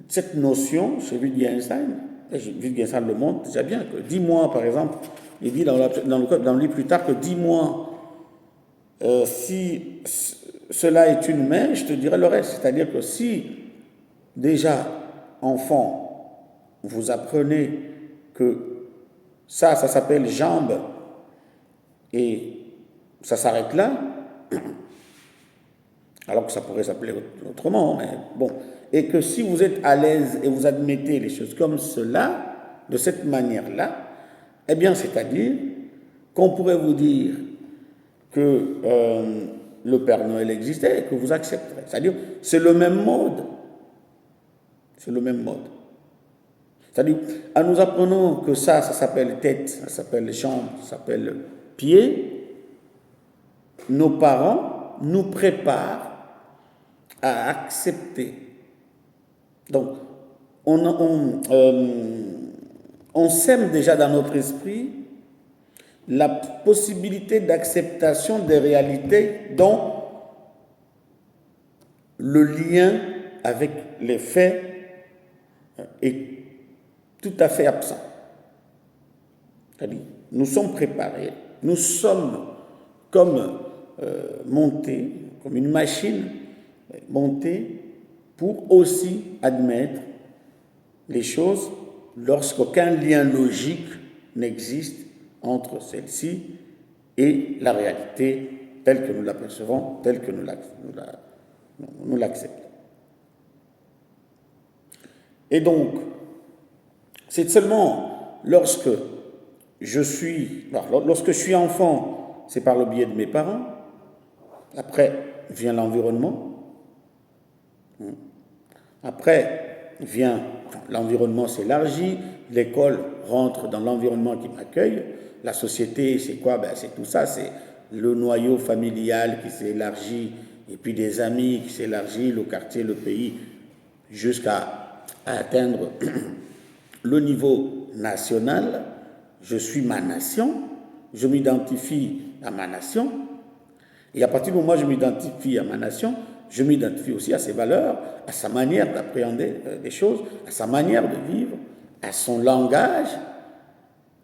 cette notion, chez Wittgenstein, Wittgenstein le montre déjà bien, que 10 mois, par exemple, il dit dans le livre plus tard que 10 mois, si cela est une main, je te dirai le reste. C'est-à-dire que si, déjà, enfant, vous apprenez que ça s'appelle jambe, et ça s'arrête là, alors que ça pourrait s'appeler autrement, mais bon, et que si vous êtes à l'aise et vous admettez les choses comme cela, de cette manière-là, eh bien, c'est-à-dire qu'on pourrait vous dire que le Père Noël existait et que vous accepterez. C'est-à-dire, c'est le même mode. C'est le même mode. C'est-à-dire, en nous apprenant que ça s'appelle tête, ça s'appelle jambe, ça s'appelle pied, nos parents nous préparent à accepter. Donc, on sème déjà dans notre esprit la possibilité d'acceptation des réalités dont le lien avec les faits est tout à fait absent. C'est-à-dire, nous sommes préparés, nous sommes comme montés, comme une machine montée pour aussi admettre les choses lorsqu'aucun lien logique n'existe entre celle-ci et la réalité telle que nous l'apercevons, telle que nous l'acceptons. Et donc, c'est seulement lorsque je suis enfant, c'est par le biais de mes parents, après vient l'environnement, après vient l'environnement s'élargit, l'école rentre dans l'environnement qui m'accueille, la société c'est quoi? C'est tout ça, c'est le noyau familial qui s'élargit, et puis des amis qui s'élargit, le quartier, le pays, jusqu'à atteindre le niveau national. Je suis ma nation, je m'identifie à ma nation, et à partir du moment où je m'identifie à ma nation, je m'identifie aussi à ses valeurs, à sa manière d'appréhender les choses, à sa manière de vivre, à son langage,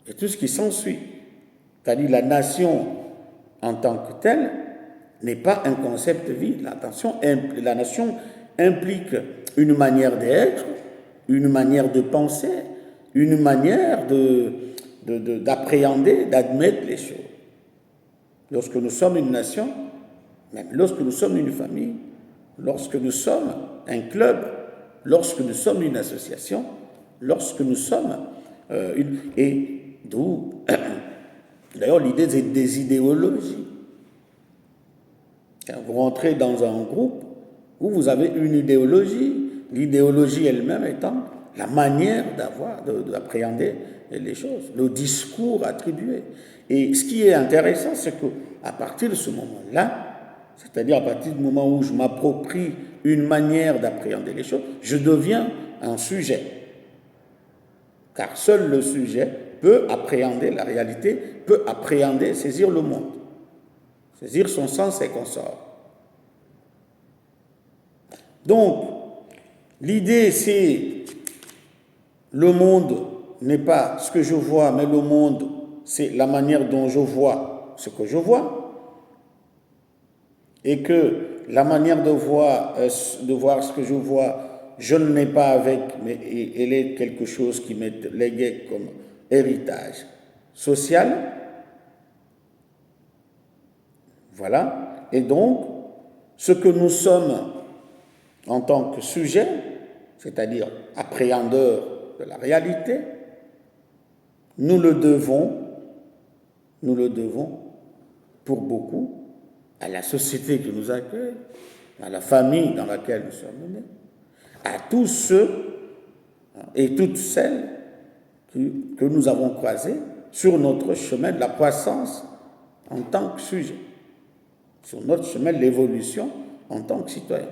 et tout ce qui s'ensuit. C'est-à-dire la nation en tant que telle n'est pas un concept vide. La nation implique une manière d'être, une manière de penser, une manière d'appréhender, d'admettre les choses. Lorsque nous sommes une nation, même lorsque nous sommes une famille, lorsque nous sommes un club, lorsque nous sommes une association, lorsque nous sommes et d'où d'ailleurs l'idée des idéologies. Quand vous rentrez dans un groupe où vous avez une idéologie, l'idéologie elle-même étant la manière d'appréhender les choses, le discours attribué. Et ce qui est intéressant, c'est qu'à partir de ce moment-là, c'est-à-dire à partir du moment où je m'approprie une manière d'appréhender les choses, je deviens un sujet. Car seul le sujet peut appréhender la réalité, peut appréhender, saisir le monde, saisir son sens et consorts. Donc, l'idée, c'est le monde n'est pas ce que je vois, mais le monde, c'est la manière dont je vois ce que je vois. Et que la manière de voir ce que je vois, je ne l'ai pas avec, mais elle est quelque chose qui m'est légué comme héritage social. Voilà. Et donc, ce que nous sommes en tant que sujet, c'est-à-dire appréhendeur de la réalité, nous le devons pour beaucoup à la société qui nous accueille, à la famille dans laquelle nous sommes nés, à tous ceux et toutes celles que nous avons croisés sur notre chemin de la croissance en tant que sujet, sur notre chemin de l'évolution en tant que citoyen.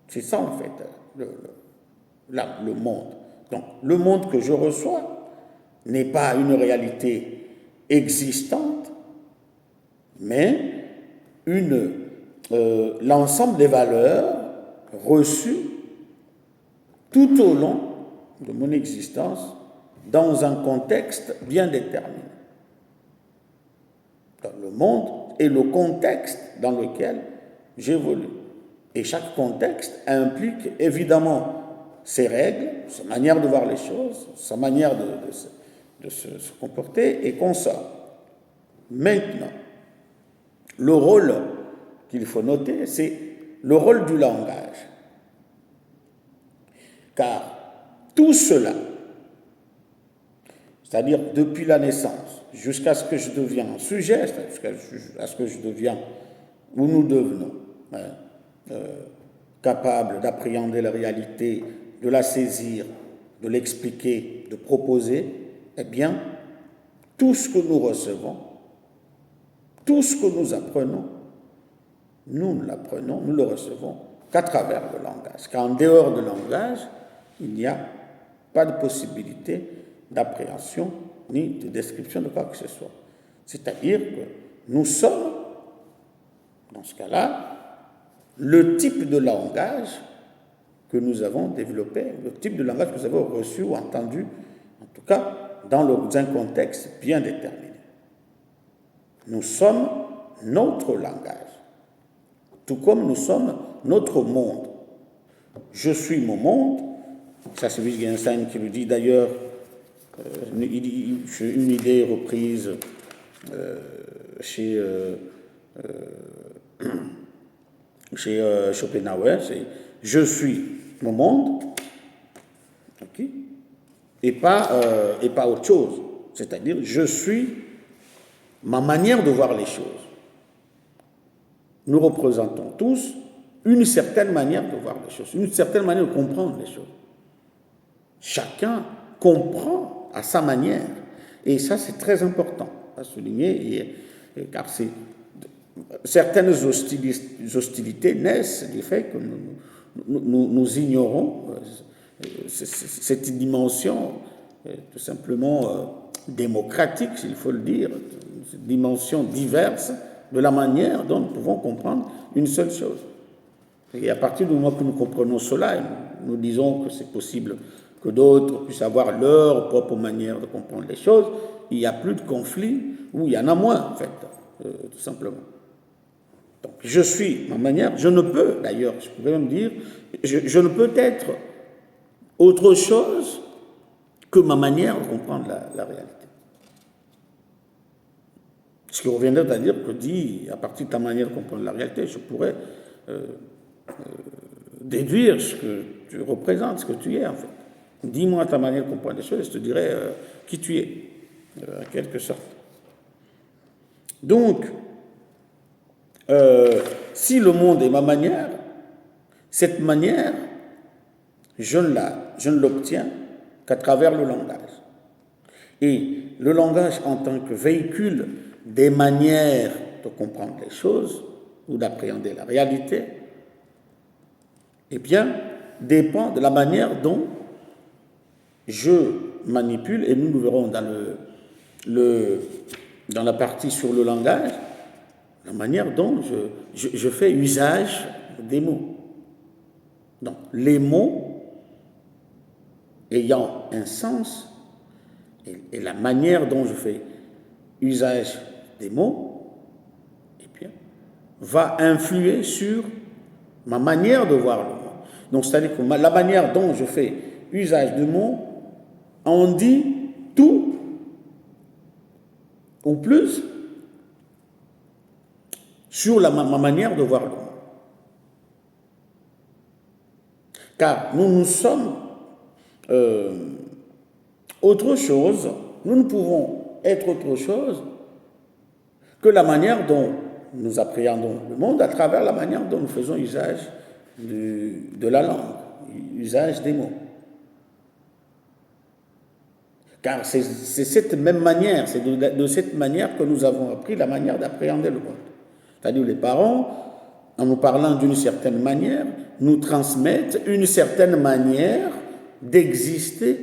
C'est ça en fait le monde. Donc le monde que je reçois n'est pas une réalité existante, mais l'ensemble des valeurs reçues tout au long de mon existence dans un contexte bien déterminé. Donc, le monde est le contexte dans lequel j'évolue. Et chaque contexte implique évidemment ses règles, sa manière de voir les choses, sa manière de se comporter et consorts. Maintenant, le rôle qu'il faut noter, c'est le rôle du langage. Car tout cela, c'est-à-dire depuis la naissance jusqu'à ce que je devienne un sujet, jusqu'à ce que je devienne, ou nous devenons, capables d'appréhender la réalité, de la saisir, de l'expliquer, de proposer, eh bien, tout ce que nous recevons, tout ce que nous apprenons, nous le recevons qu'à travers le langage. Car en dehors du langage, il n'y a pas de possibilité d'appréhension ni de description de quoi que ce soit. C'est-à-dire que nous sommes, dans ce cas-là, le type de langage que nous avons développé, le type de langage que nous avons reçu ou entendu, en tout cas dans un contexte bien déterminé. Nous sommes notre langage, tout comme nous sommes notre monde. Je suis mon monde, ça c'est Wittgenstein qui le dit d'ailleurs, une idée reprise chez Schopenhauer, c'est « je suis mon monde », okay, et pas autre chose, c'est-à-dire « je suis ma manière de voir les choses ». Nous représentons tous une certaine manière de voir les choses, une certaine manière de comprendre les choses. Chacun comprend à sa manière, et ça c'est très important à souligner, car certaines hostilités naissent du fait que nous ignorons cette dimension tout simplement démocratique, s'il faut le dire, cette dimension diverse de la manière dont nous pouvons comprendre une seule chose. Et à partir du moment que nous comprenons cela, nous disons que c'est possible que d'autres puissent avoir leur propre manière de comprendre les choses, il n'y a plus de conflit, ou il y en a moins, en fait, tout simplement. Donc, je suis ma manière, je ne peux, d'ailleurs, je pourrais même dire, je ne peux être autre chose que ma manière de comprendre la réalité. Ce qui reviendrait à dire que à partir de ta manière de comprendre la réalité, je pourrais déduire ce que tu représentes, ce que tu es, en fait. Dis-moi ta manière de comprendre les choses, je te dirai qui tu es, en quelque sorte. Donc, Si le monde est ma manière, cette manière, je ne l'obtiens qu'à travers le langage. Et le langage en tant que véhicule des manières de comprendre les choses ou d'appréhender la réalité, eh bien, dépend de la manière dont je manipule, et nous le verrons dans la partie sur le langage, la manière dont je fais usage des mots. Donc, les mots ayant un sens et la manière dont je fais usage des mots, eh bien, va influer sur ma manière de voir le monde. Donc, c'est-à-dire que la manière dont je fais usage de mots en dit tout ou plus sur ma manière de voir le monde. Car nous sommes autre chose, nous ne pouvons être autre chose que la manière dont nous appréhendons le monde à travers la manière dont nous faisons usage de la langue, usage des mots. Car c'est cette même manière, c'est de cette manière que nous avons appris la manière d'appréhender le monde. C'est-à-dire les parents, en nous parlant d'une certaine manière, nous transmettent une certaine manière d'exister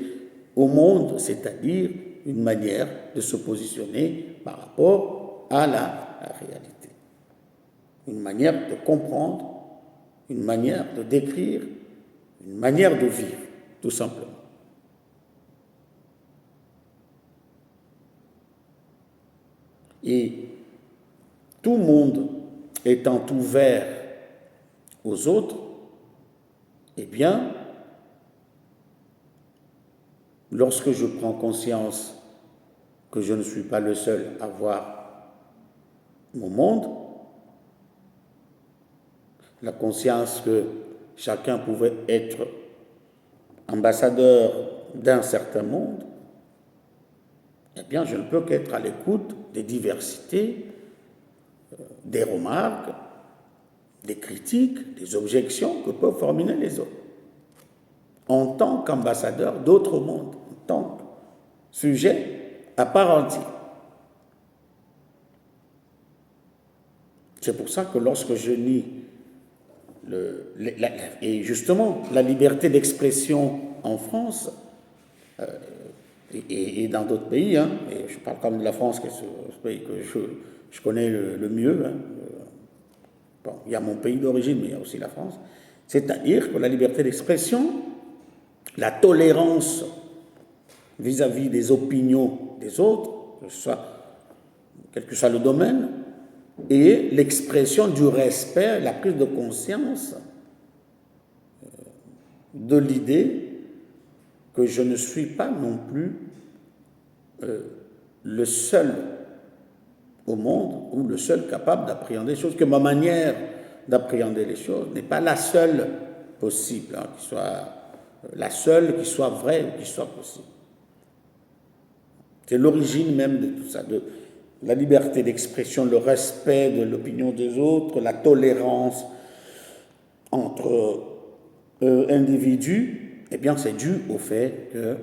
au monde, c'est-à-dire une manière de se positionner par rapport à la réalité. Une manière de comprendre, une manière de décrire, une manière de vivre, tout simplement. Et tout monde étant ouvert aux autres, eh bien, lorsque je prends conscience que je ne suis pas le seul à voir mon monde, la conscience que chacun pouvait être ambassadeur d'un certain monde, eh bien, je ne peux qu'être à l'écoute des diversités, des remarques, des critiques, des objections que peuvent formuler les autres. En tant qu'ambassadeur d'autres mondes, en tant que sujet à part entière. C'est pour ça que lorsque je lis et justement la liberté d'expression en France et dans d'autres pays, hein, et je parle comme de la France, qui est ce pays que je connais le mieux, hein, bon, il y a mon pays d'origine, mais il y a aussi la France, c'est-à-dire que la liberté d'expression, la tolérance vis-à-vis des opinions des autres, quel que soit le domaine, et l'expression du respect, la prise de conscience de l'idée que je ne suis pas non plus le seul au monde ou le seul capable d'appréhender les choses, que ma manière d'appréhender les choses n'est pas la seule possible, hein, qui soit la seule, qui soit vraie ou qui soit possible. C'est l'origine même de tout ça, de la liberté d'expression, le respect de l'opinion des autres, la tolérance entre individus. Eh bien, c'est dû au fait que,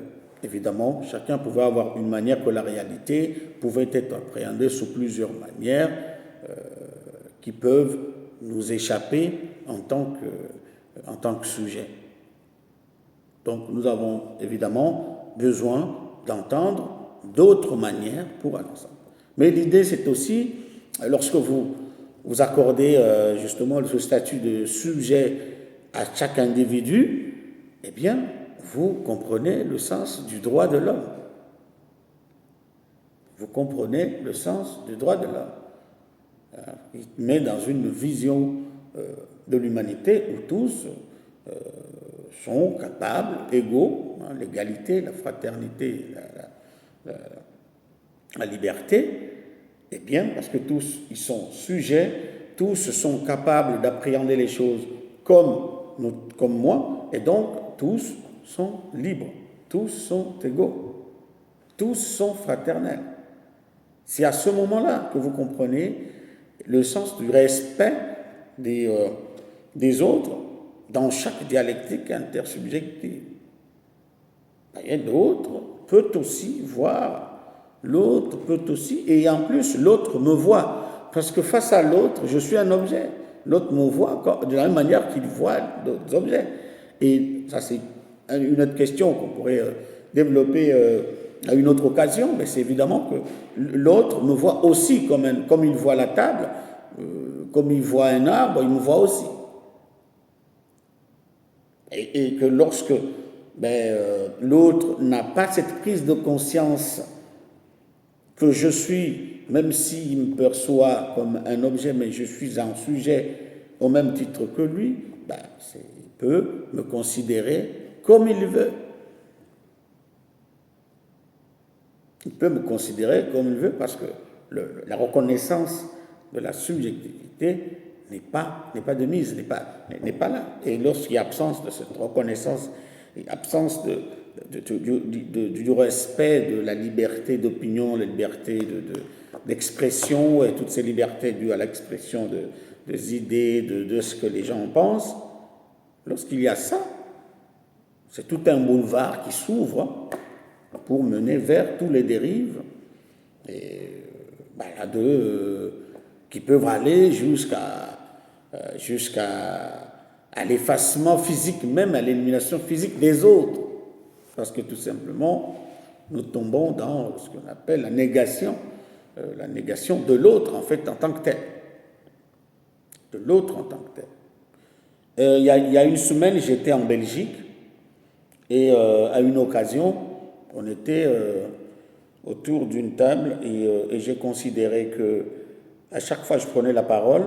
évidemment, chacun pouvait avoir une manière, que la réalité pouvait être appréhendée sous plusieurs manières qui peuvent nous échapper en tant que sujet. Donc, nous avons évidemment besoin d'entendre d'autres manières pour aller ensemble. Mais l'idée, c'est aussi, lorsque vous accordez justement ce statut de sujet à chaque individu, eh bien, vous comprenez le sens du droit de l'homme. Vous comprenez le sens du droit de l'homme. Mais dans une vision de l'humanité où tous sont capables, égaux, hein, l'égalité, la fraternité, la liberté, eh bien, parce que tous ils sont sujets, tous sont capables d'appréhender les choses comme moi, et donc tous sont libres, tous sont égaux, tous sont fraternels. C'est à ce moment-là que vous comprenez le sens du respect des autres dans chaque dialectique intersubjective. L'autre peut aussi voir, l'autre peut aussi, et en plus l'autre me voit, parce que face à l'autre, je suis un objet. L'autre me voit de la même manière qu'il voit d'autres objets. Et ça, c'est une autre question qu'on pourrait développer à une autre occasion, mais c'est évidemment que l'autre me voit aussi comme il voit la table, comme il voit un arbre, il me voit aussi. Et que lorsque l'autre n'a pas cette prise de conscience que je suis, même s'il me perçoit comme un objet, mais je suis un sujet au même titre que lui, il peut me considérer comme il veut. Il peut me considérer comme il veut parce que la reconnaissance de la subjectivité n'est pas de mise, n'est pas là. Et lorsqu'il y a absence de cette reconnaissance, absence du respect de la liberté d'opinion, la liberté d'expression et toutes ces libertés dues à l'expression des idées, de ce que les gens pensent, lorsqu'il y a ça, c'est tout un boulevard qui s'ouvre pour mener vers tous les dérives qui peuvent aller jusqu'à l'effacement physique, même à l'élimination physique des autres. Parce que tout simplement, nous tombons dans ce qu'on appelle la négation de l'autre, en fait, en tant que tel. De l'autre en tant que tel. Il y a une semaine, j'étais en Belgique et à une occasion, on était autour d'une table et j'ai considéré que à chaque fois que je prenais la parole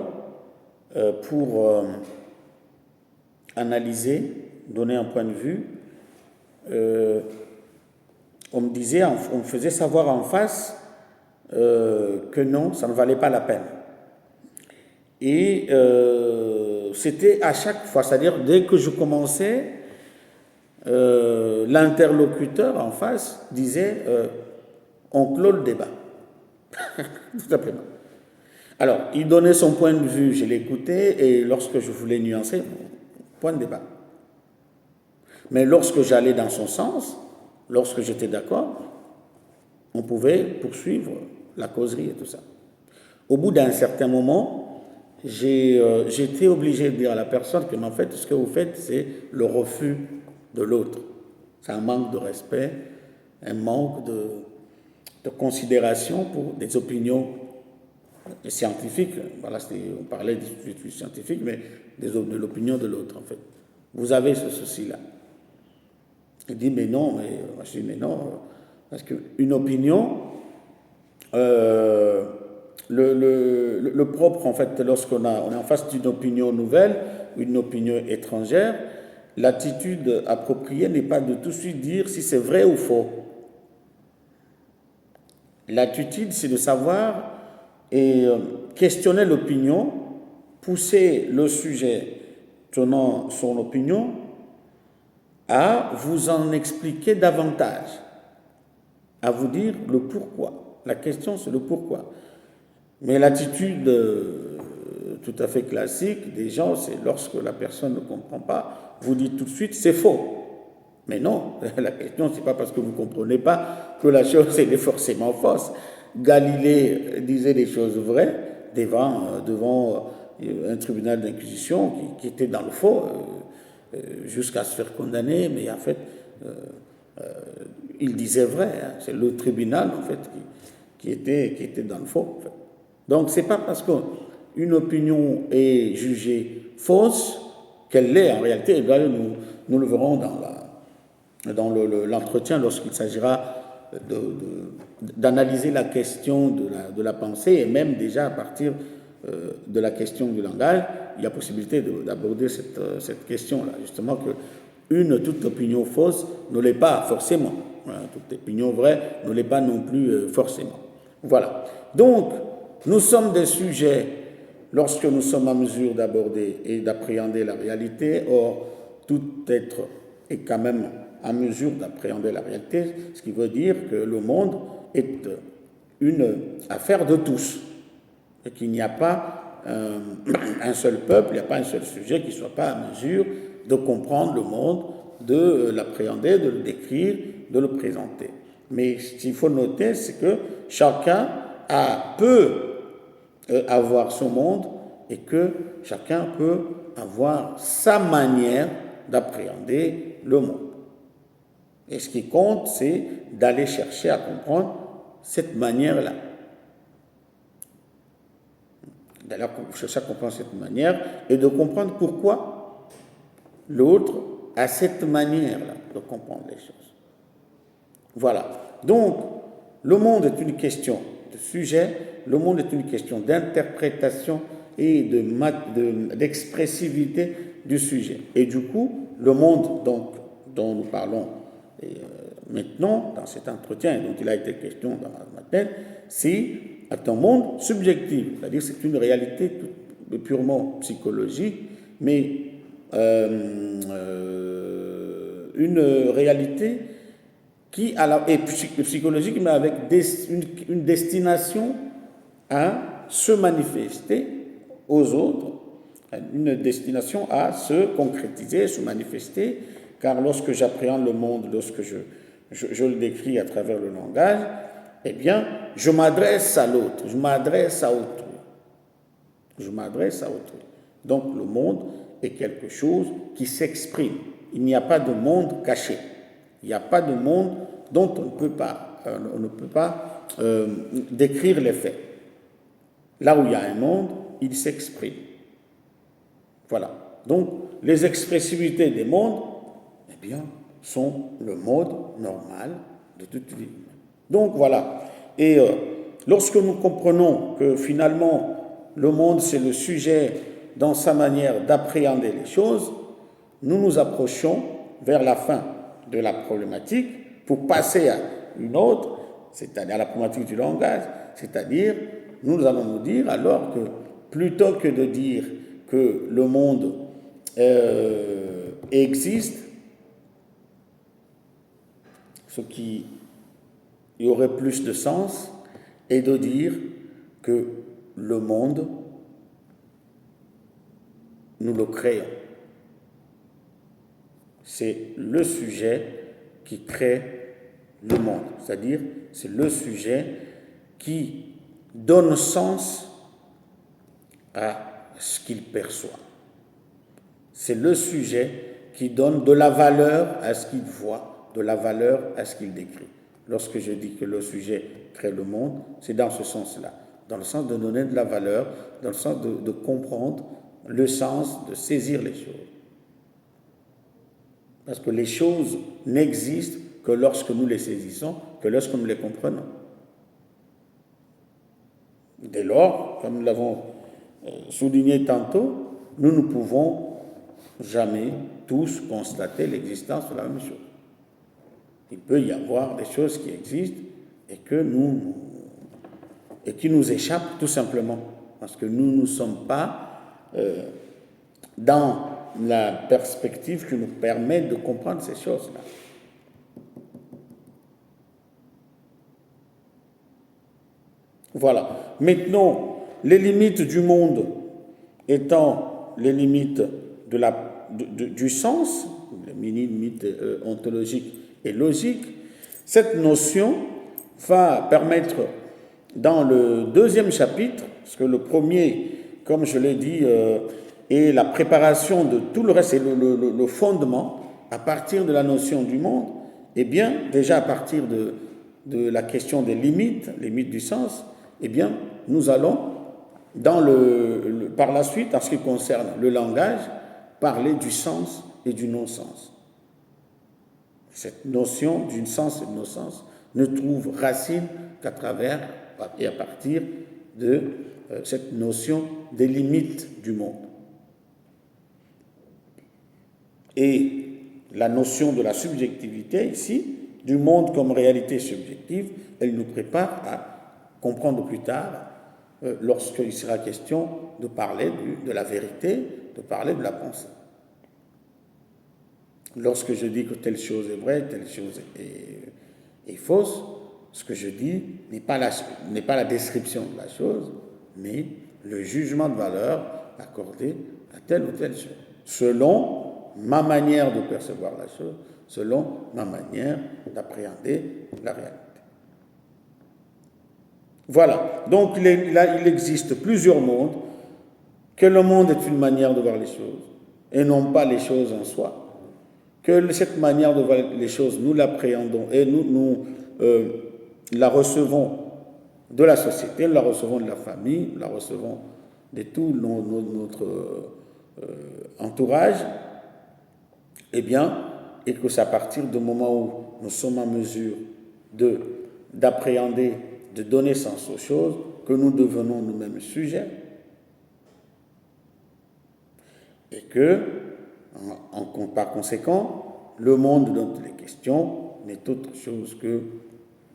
pour analyser, donner un point de vue, on me faisait savoir en face que non, ça ne valait pas la peine. Et c'était à chaque fois, c'est-à-dire dès que je commençais, l'interlocuteur en face disait on clôt le débat. Tout simplement. Alors, il donnait son point de vue, je l'écoutais, et lorsque je voulais nuancer, point de débat. Mais lorsque j'allais dans son sens, lorsque j'étais d'accord, on pouvait poursuivre la causerie et tout ça. Au bout d'un certain moment, j'étais obligé de dire à la personne que, en fait, ce que vous faites, c'est le refus de l'autre. C'est un manque de respect, un manque de considération pour des opinions scientifiques. Voilà, on parlait du scientifique, mais de l'opinion de l'autre, en fait. Vous avez ce souci-là. Il dit, mais non, je dis, mais non, parce qu'une opinion, le propre, en fait, lorsqu'on est en face d'une opinion nouvelle, une opinion étrangère, l'attitude appropriée n'est pas de tout de suite dire si c'est vrai ou faux. L'attitude, c'est de savoir et questionner l'opinion, pousser le sujet tenant son opinion à vous en expliquer davantage, à vous dire le pourquoi. La question, c'est le pourquoi. Mais l'attitude tout à fait classique des gens, c'est lorsque la personne ne comprend pas, vous dites tout de suite, c'est faux. Mais non, la question, c'est pas parce que vous ne comprenez pas que la chose est forcément fausse. Galilée disait des choses vraies devant un tribunal d'inquisition qui était dans le faux, jusqu'à se faire condamner, mais en fait, il disait vrai. Hein. C'est le tribunal, en fait, qui était dans le faux. En fait. Donc, c'est pas parce qu'une opinion est jugée fausse qu'elle l'est en réalité. Et là, nous le verrons dans l'entretien lorsqu'il s'agira d'analyser la question de la pensée et même déjà à partir de la question du langage, il y a possibilité d'aborder cette question-là, justement que toute opinion fausse ne l'est pas forcément. Voilà, toute opinion vraie ne l'est pas non plus forcément. Voilà. Donc, nous sommes des sujets lorsque nous sommes en mesure d'aborder et d'appréhender la réalité. Or, tout être est quand même en mesure d'appréhender la réalité, ce qui veut dire que le monde est une affaire de tous. et qu'il n'y a pas un seul peuple, il n'y a pas un seul sujet qui ne soit pas à mesure de comprendre le monde, de l'appréhender, de le décrire, de le présenter. Mais ce qu'il faut noter, c'est que chacun peut avoir son monde et que chacun peut avoir sa manière d'appréhender le monde. Et ce qui compte, c'est d'aller chercher à comprendre cette manière-là. D'aller chercher à comprendre cette manière et de comprendre pourquoi l'autre a cette manière-là de comprendre les choses. Voilà. Donc, le monde est une question de sujet, le monde est une question d'interprétation et d'expressivité du sujet. Et du coup, le monde dont nous parlons maintenant, dans cet entretien, dont il a été question dans ma tête, c'est un monde subjectif, c'est-à-dire c'est une réalité purement psychologique, mais une réalité qui est psychologique, mais avec une destination à se manifester aux autres, une destination à se concrétiser, se manifester, car lorsque j'appréhende le monde, lorsque je le décris à travers le langage, eh bien, je m'adresse à l'autre, je m'adresse à autrui. Je m'adresse à autrui. Donc, le monde est quelque chose qui s'exprime. Il n'y a pas de monde caché. Il n'y a pas de monde dont on ne peut pas décrire les faits. Là où il y a un monde, il s'exprime. Voilà. Donc, les expressivités des mondes, eh bien, sont le mode normal de toute vie. Donc, voilà. Et lorsque nous comprenons que finalement, le monde, c'est le sujet dans sa manière d'appréhender les choses, nous nous approchons vers la fin de la problématique pour passer à une autre, c'est-à-dire à la problématique du langage, c'est-à-dire, nous allons nous dire alors que plutôt que de dire que le monde existe, ce qui y aurait plus de sens est de dire que le monde, nous le créons. C'est le sujet qui crée le monde, c'est-à-dire c'est le sujet qui donne sens à ce qu'il perçoit. C'est le sujet qui donne de la valeur à ce qu'il voit, de la valeur à ce qu'il décrit. Lorsque je dis que le sujet crée le monde, c'est dans ce sens-là, dans le sens de donner de la valeur, dans le sens de comprendre le sens, de saisir les choses. Parce que les choses n'existent que lorsque nous les saisissons, que lorsque nous les comprenons. Dès lors, comme nous l'avons souligné tantôt, nous ne pouvons jamais tous constater l'existence de la même chose. Il peut y avoir des choses qui existent et qui nous échappent tout simplement, parce que nous ne sommes pas dans la perspective qui nous permet de comprendre ces choses-là. Voilà. Maintenant, les limites du monde étant les limites du sens, les limites ontologiques et logiques, cette notion va permettre, dans le deuxième chapitre, parce que le premier, comme je l'ai dit, est la préparation de tout le reste, c'est le fondement, à partir de la notion du monde, eh bien, déjà à partir de la question des limites du sens, eh bien, nous allons, par la suite, en ce qui concerne le langage, parler du sens et du non-sens. Cette notion du sens et du non-sens ne trouve racine qu'à travers et à partir de cette notion des limites du monde. Et la notion de la subjectivité ici, du monde comme réalité subjective, elle nous prépare à comprendre plus tard, lorsqu'il sera question de parler de la vérité, de parler de la pensée. Lorsque je dis que telle chose est vraie, telle chose est fausse, ce que je dis n'est pas la description de la chose, mais le jugement de valeur accordé à telle ou telle chose, selon ma manière de percevoir la chose, selon ma manière d'appréhender la réalité. Voilà, donc là, il existe plusieurs mondes, que le monde est une manière de voir les choses, et non pas les choses en soi, que cette manière de voir les choses, nous l'appréhendons et nous la recevons de la société, nous la recevons de la famille, nous la recevons de tout notre entourage, eh bien, et que c'est à partir du moment où nous sommes en mesure d'appréhender, de donner sens aux choses, que nous devenons nous-mêmes sujets, et que, par conséquent, le monde dont il est question n'est autre chose que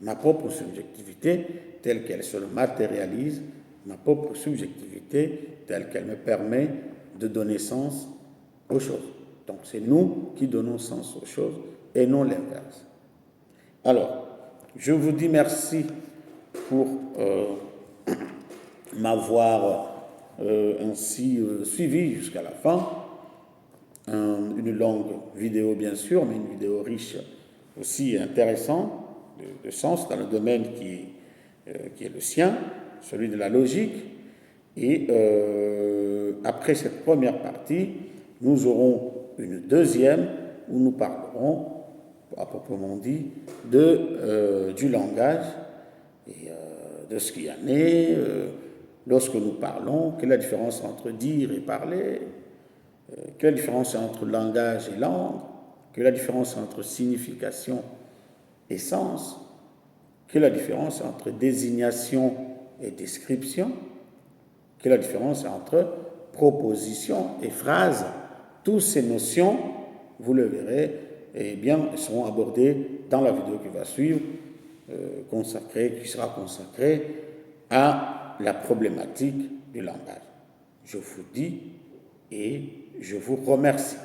ma propre subjectivité telle qu'elle se matérialise, ma propre subjectivité telle qu'elle me permet de donner sens aux choses. Donc c'est nous qui donnons sens aux choses et non l'inverse. Alors, je vous dis merci pour m'avoir ainsi suivi jusqu'à la fin. Une longue vidéo bien sûr, mais une vidéo riche aussi intéressante de sens dans le domaine qui est le sien, celui de la logique. Et après cette première partie, nous aurons une deuxième où nous parlerons, à proprement dit, du langage et de ce qui en est, lorsque nous parlons, quelle est la différence entre dire et parler, quelle est la différence entre langage et langue, quelle est la différence entre signification et sens, quelle est la différence entre désignation et description, quelle est la différence entre proposition et phrase. Toutes ces notions, vous le verrez, eh bien, seront abordées dans la vidéo qui va suivre, qui sera consacrée à la problématique du langage. Je vous dis et je vous remercie.